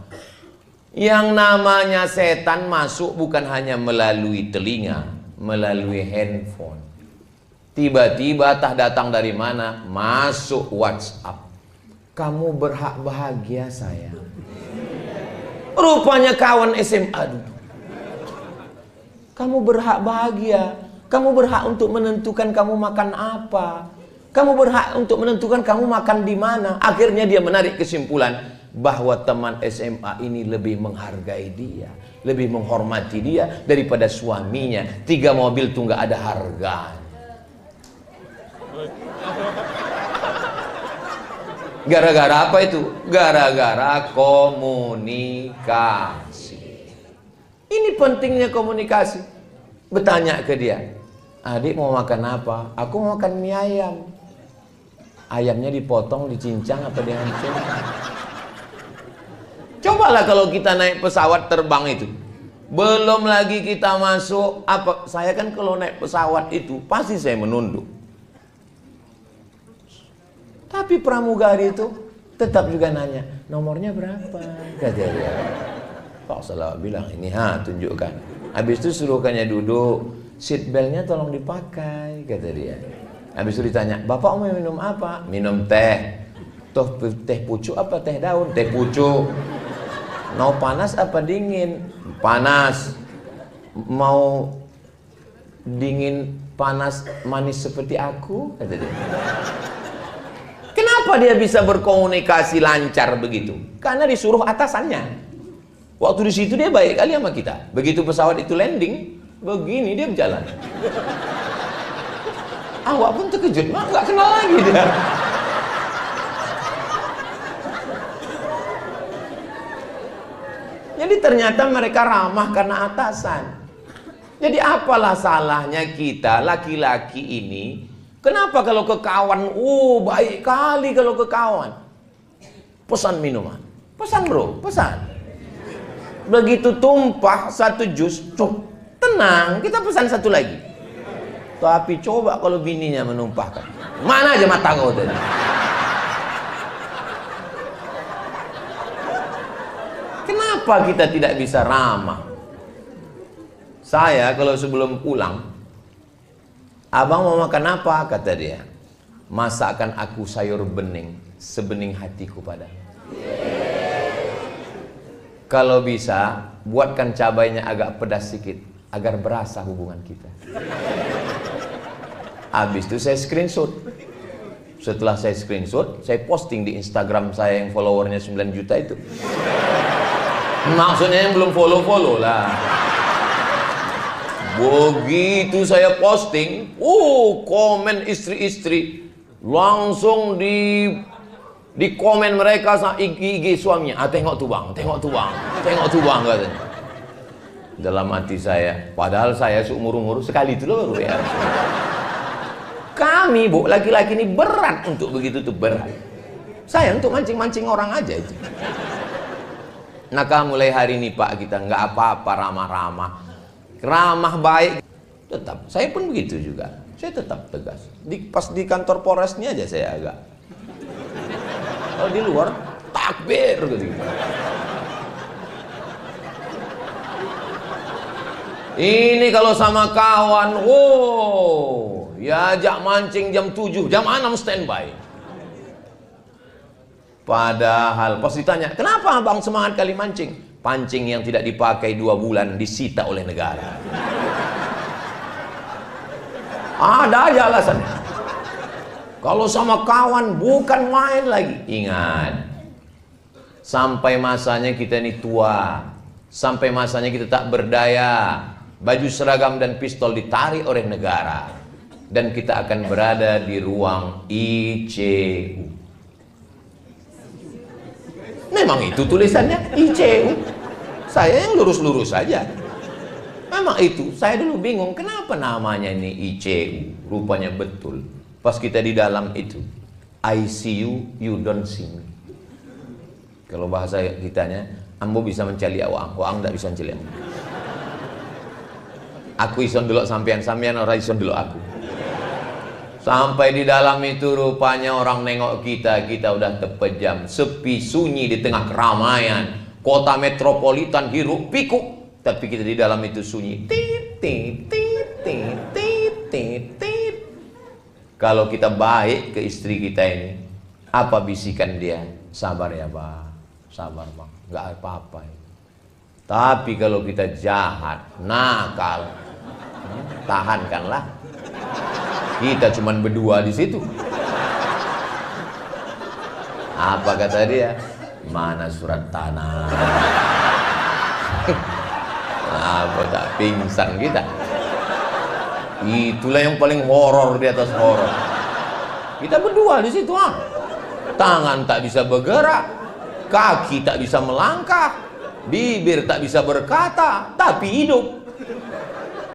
Yang namanya setan masuk bukan hanya melalui telinga, melalui handphone. Tiba-tiba tak datang dari mana, masuk WhatsApp. Kamu berhak bahagia sayang. Rupanya kawan SMA dulu. Kamu berhak bahagia. Kamu berhak untuk menentukan kamu makan apa. Kamu berhak untuk menentukan kamu makan di mana. Akhirnya dia menarik kesimpulan bahwa teman SMA ini lebih menghargai dia, lebih menghormati dia daripada suaminya. 3 mobil tuh nggak ada harganya. Gara-gara apa itu? Gara-gara komunikasi. Ini pentingnya komunikasi. Bertanya ke dia, adik mau makan apa? Aku mau makan mie ayam. Ayamnya dipotong, dicincang apa dihancur? Cobalah kalau kita naik pesawat terbang itu. Belum lagi kita masuk apa? Saya kan kalau naik pesawat itu pasti saya menunduk. Tapi pramugari itu tetap juga nanya, nomornya berapa? Kata dia. Pak Salah bilang, ini tunjukkan. Habis itu suruhkannya duduk, seat beltnya tolong dipakai, kata dia. Habis itu ditanya, bapak mau minum apa? Minum teh. Toh teh pucuk apa teh daun? Teh pucuk. Mau panas apa dingin? Panas. Mau dingin, panas, manis seperti aku? Kata dia. Kenapa dia bisa berkomunikasi lancar begitu? Karena disuruh atasannya. Waktu di situ dia baik kali sama kita. Begitu pesawat itu landing, begini dia berjalan. Awak pun terkejut, nggak kenal lagi dia. Jadi ternyata mereka ramah karena atasan. Jadi apalah salahnya kita laki-laki ini? Kenapa kalau ke kawan, baik kali kalau ke kawan. Pesan minuman, pesan bro, pesan. Begitu tumpah 1 jus, tenang, kita pesan 1 lagi. Tapi coba kalau bininya menumpahkan, mana aja mata kau tadi. Kenapa kita tidak bisa ramah? Saya kalau sebelum pulang, abang mau makan apa? Kata dia. Masakan aku sayur bening, sebening hatiku padamu. Kalau bisa, buatkan cabainya agak pedas sedikit, agar berasa hubungan kita. Habis itu saya screenshot. Setelah saya screenshot, saya posting di Instagram saya yang followernya 9 juta itu. Maksudnya yang belum follow-follow lah. Begitu saya posting, komen istri-istri langsung di komen mereka sama IG suaminya. Tengok tuh bang, tengok tuh bang, tengok tuh bang katanya. Dalam hati saya, padahal saya seumur-umur sekali itu loh ya. Kami laki-laki ini berat untuk begitu tuh, berat. Saya untuk mancing-mancing orang aja itu. Maka mulai hari ini Pak, kita nggak apa-apa ramah-ramah. Ramah baik tetap, saya pun begitu juga, saya tetap tegas. Pas di kantor Polres ini aja saya agak, kalau di luar takbir gitu. Ini kalau sama kawan, ya ajak mancing jam 7, jam 6 standby. Padahal pas ditanya, kenapa abang semangat kali mancing? Pancing yang tidak dipakai 2 bulan disita oleh negara. Ada aja alasannya. Kalau sama kawan bukan main lagi. Ingat, sampai masanya kita ini tua, sampai masanya kita tak berdaya, baju seragam dan pistol ditarik oleh negara, dan kita akan berada di ruang ICU. Memang itu tulisannya ICU. Saya yang lurus-lurus saja. Memang itu. Saya dulu bingung kenapa namanya ini ICU. Rupanya betul. Pas kita di dalam itu, I see you, you don't see me. Kalau bahasa kitanya, ambo bisa mencali awang tidak bisa mencali ambo. Aku ison delok sampean ora ison delok aku. Sampai di dalam itu rupanya orang nengok kita udah terpejam, sepi sunyi di tengah keramaian, kota metropolitan hiruk pikuk, tapi kita di dalam itu sunyi. Tit tit tit tit tit tit tit. Kalau kita baik ke istri kita ini, apa bisikan dia? Sabar ya, Pak. Sabar, Bang, nggak apa-apa. Tapi kalau kita jahat, nakal, tahankanlah. Kita cuman berdua di situ. Apa kata dia? Mana surat tanah? Apa tak pingsan kita? Itulah yang paling horor di atas horor. Kita berdua di situ, tangan tak bisa bergerak, kaki tak bisa melangkah, bibir tak bisa berkata, tapi hidup.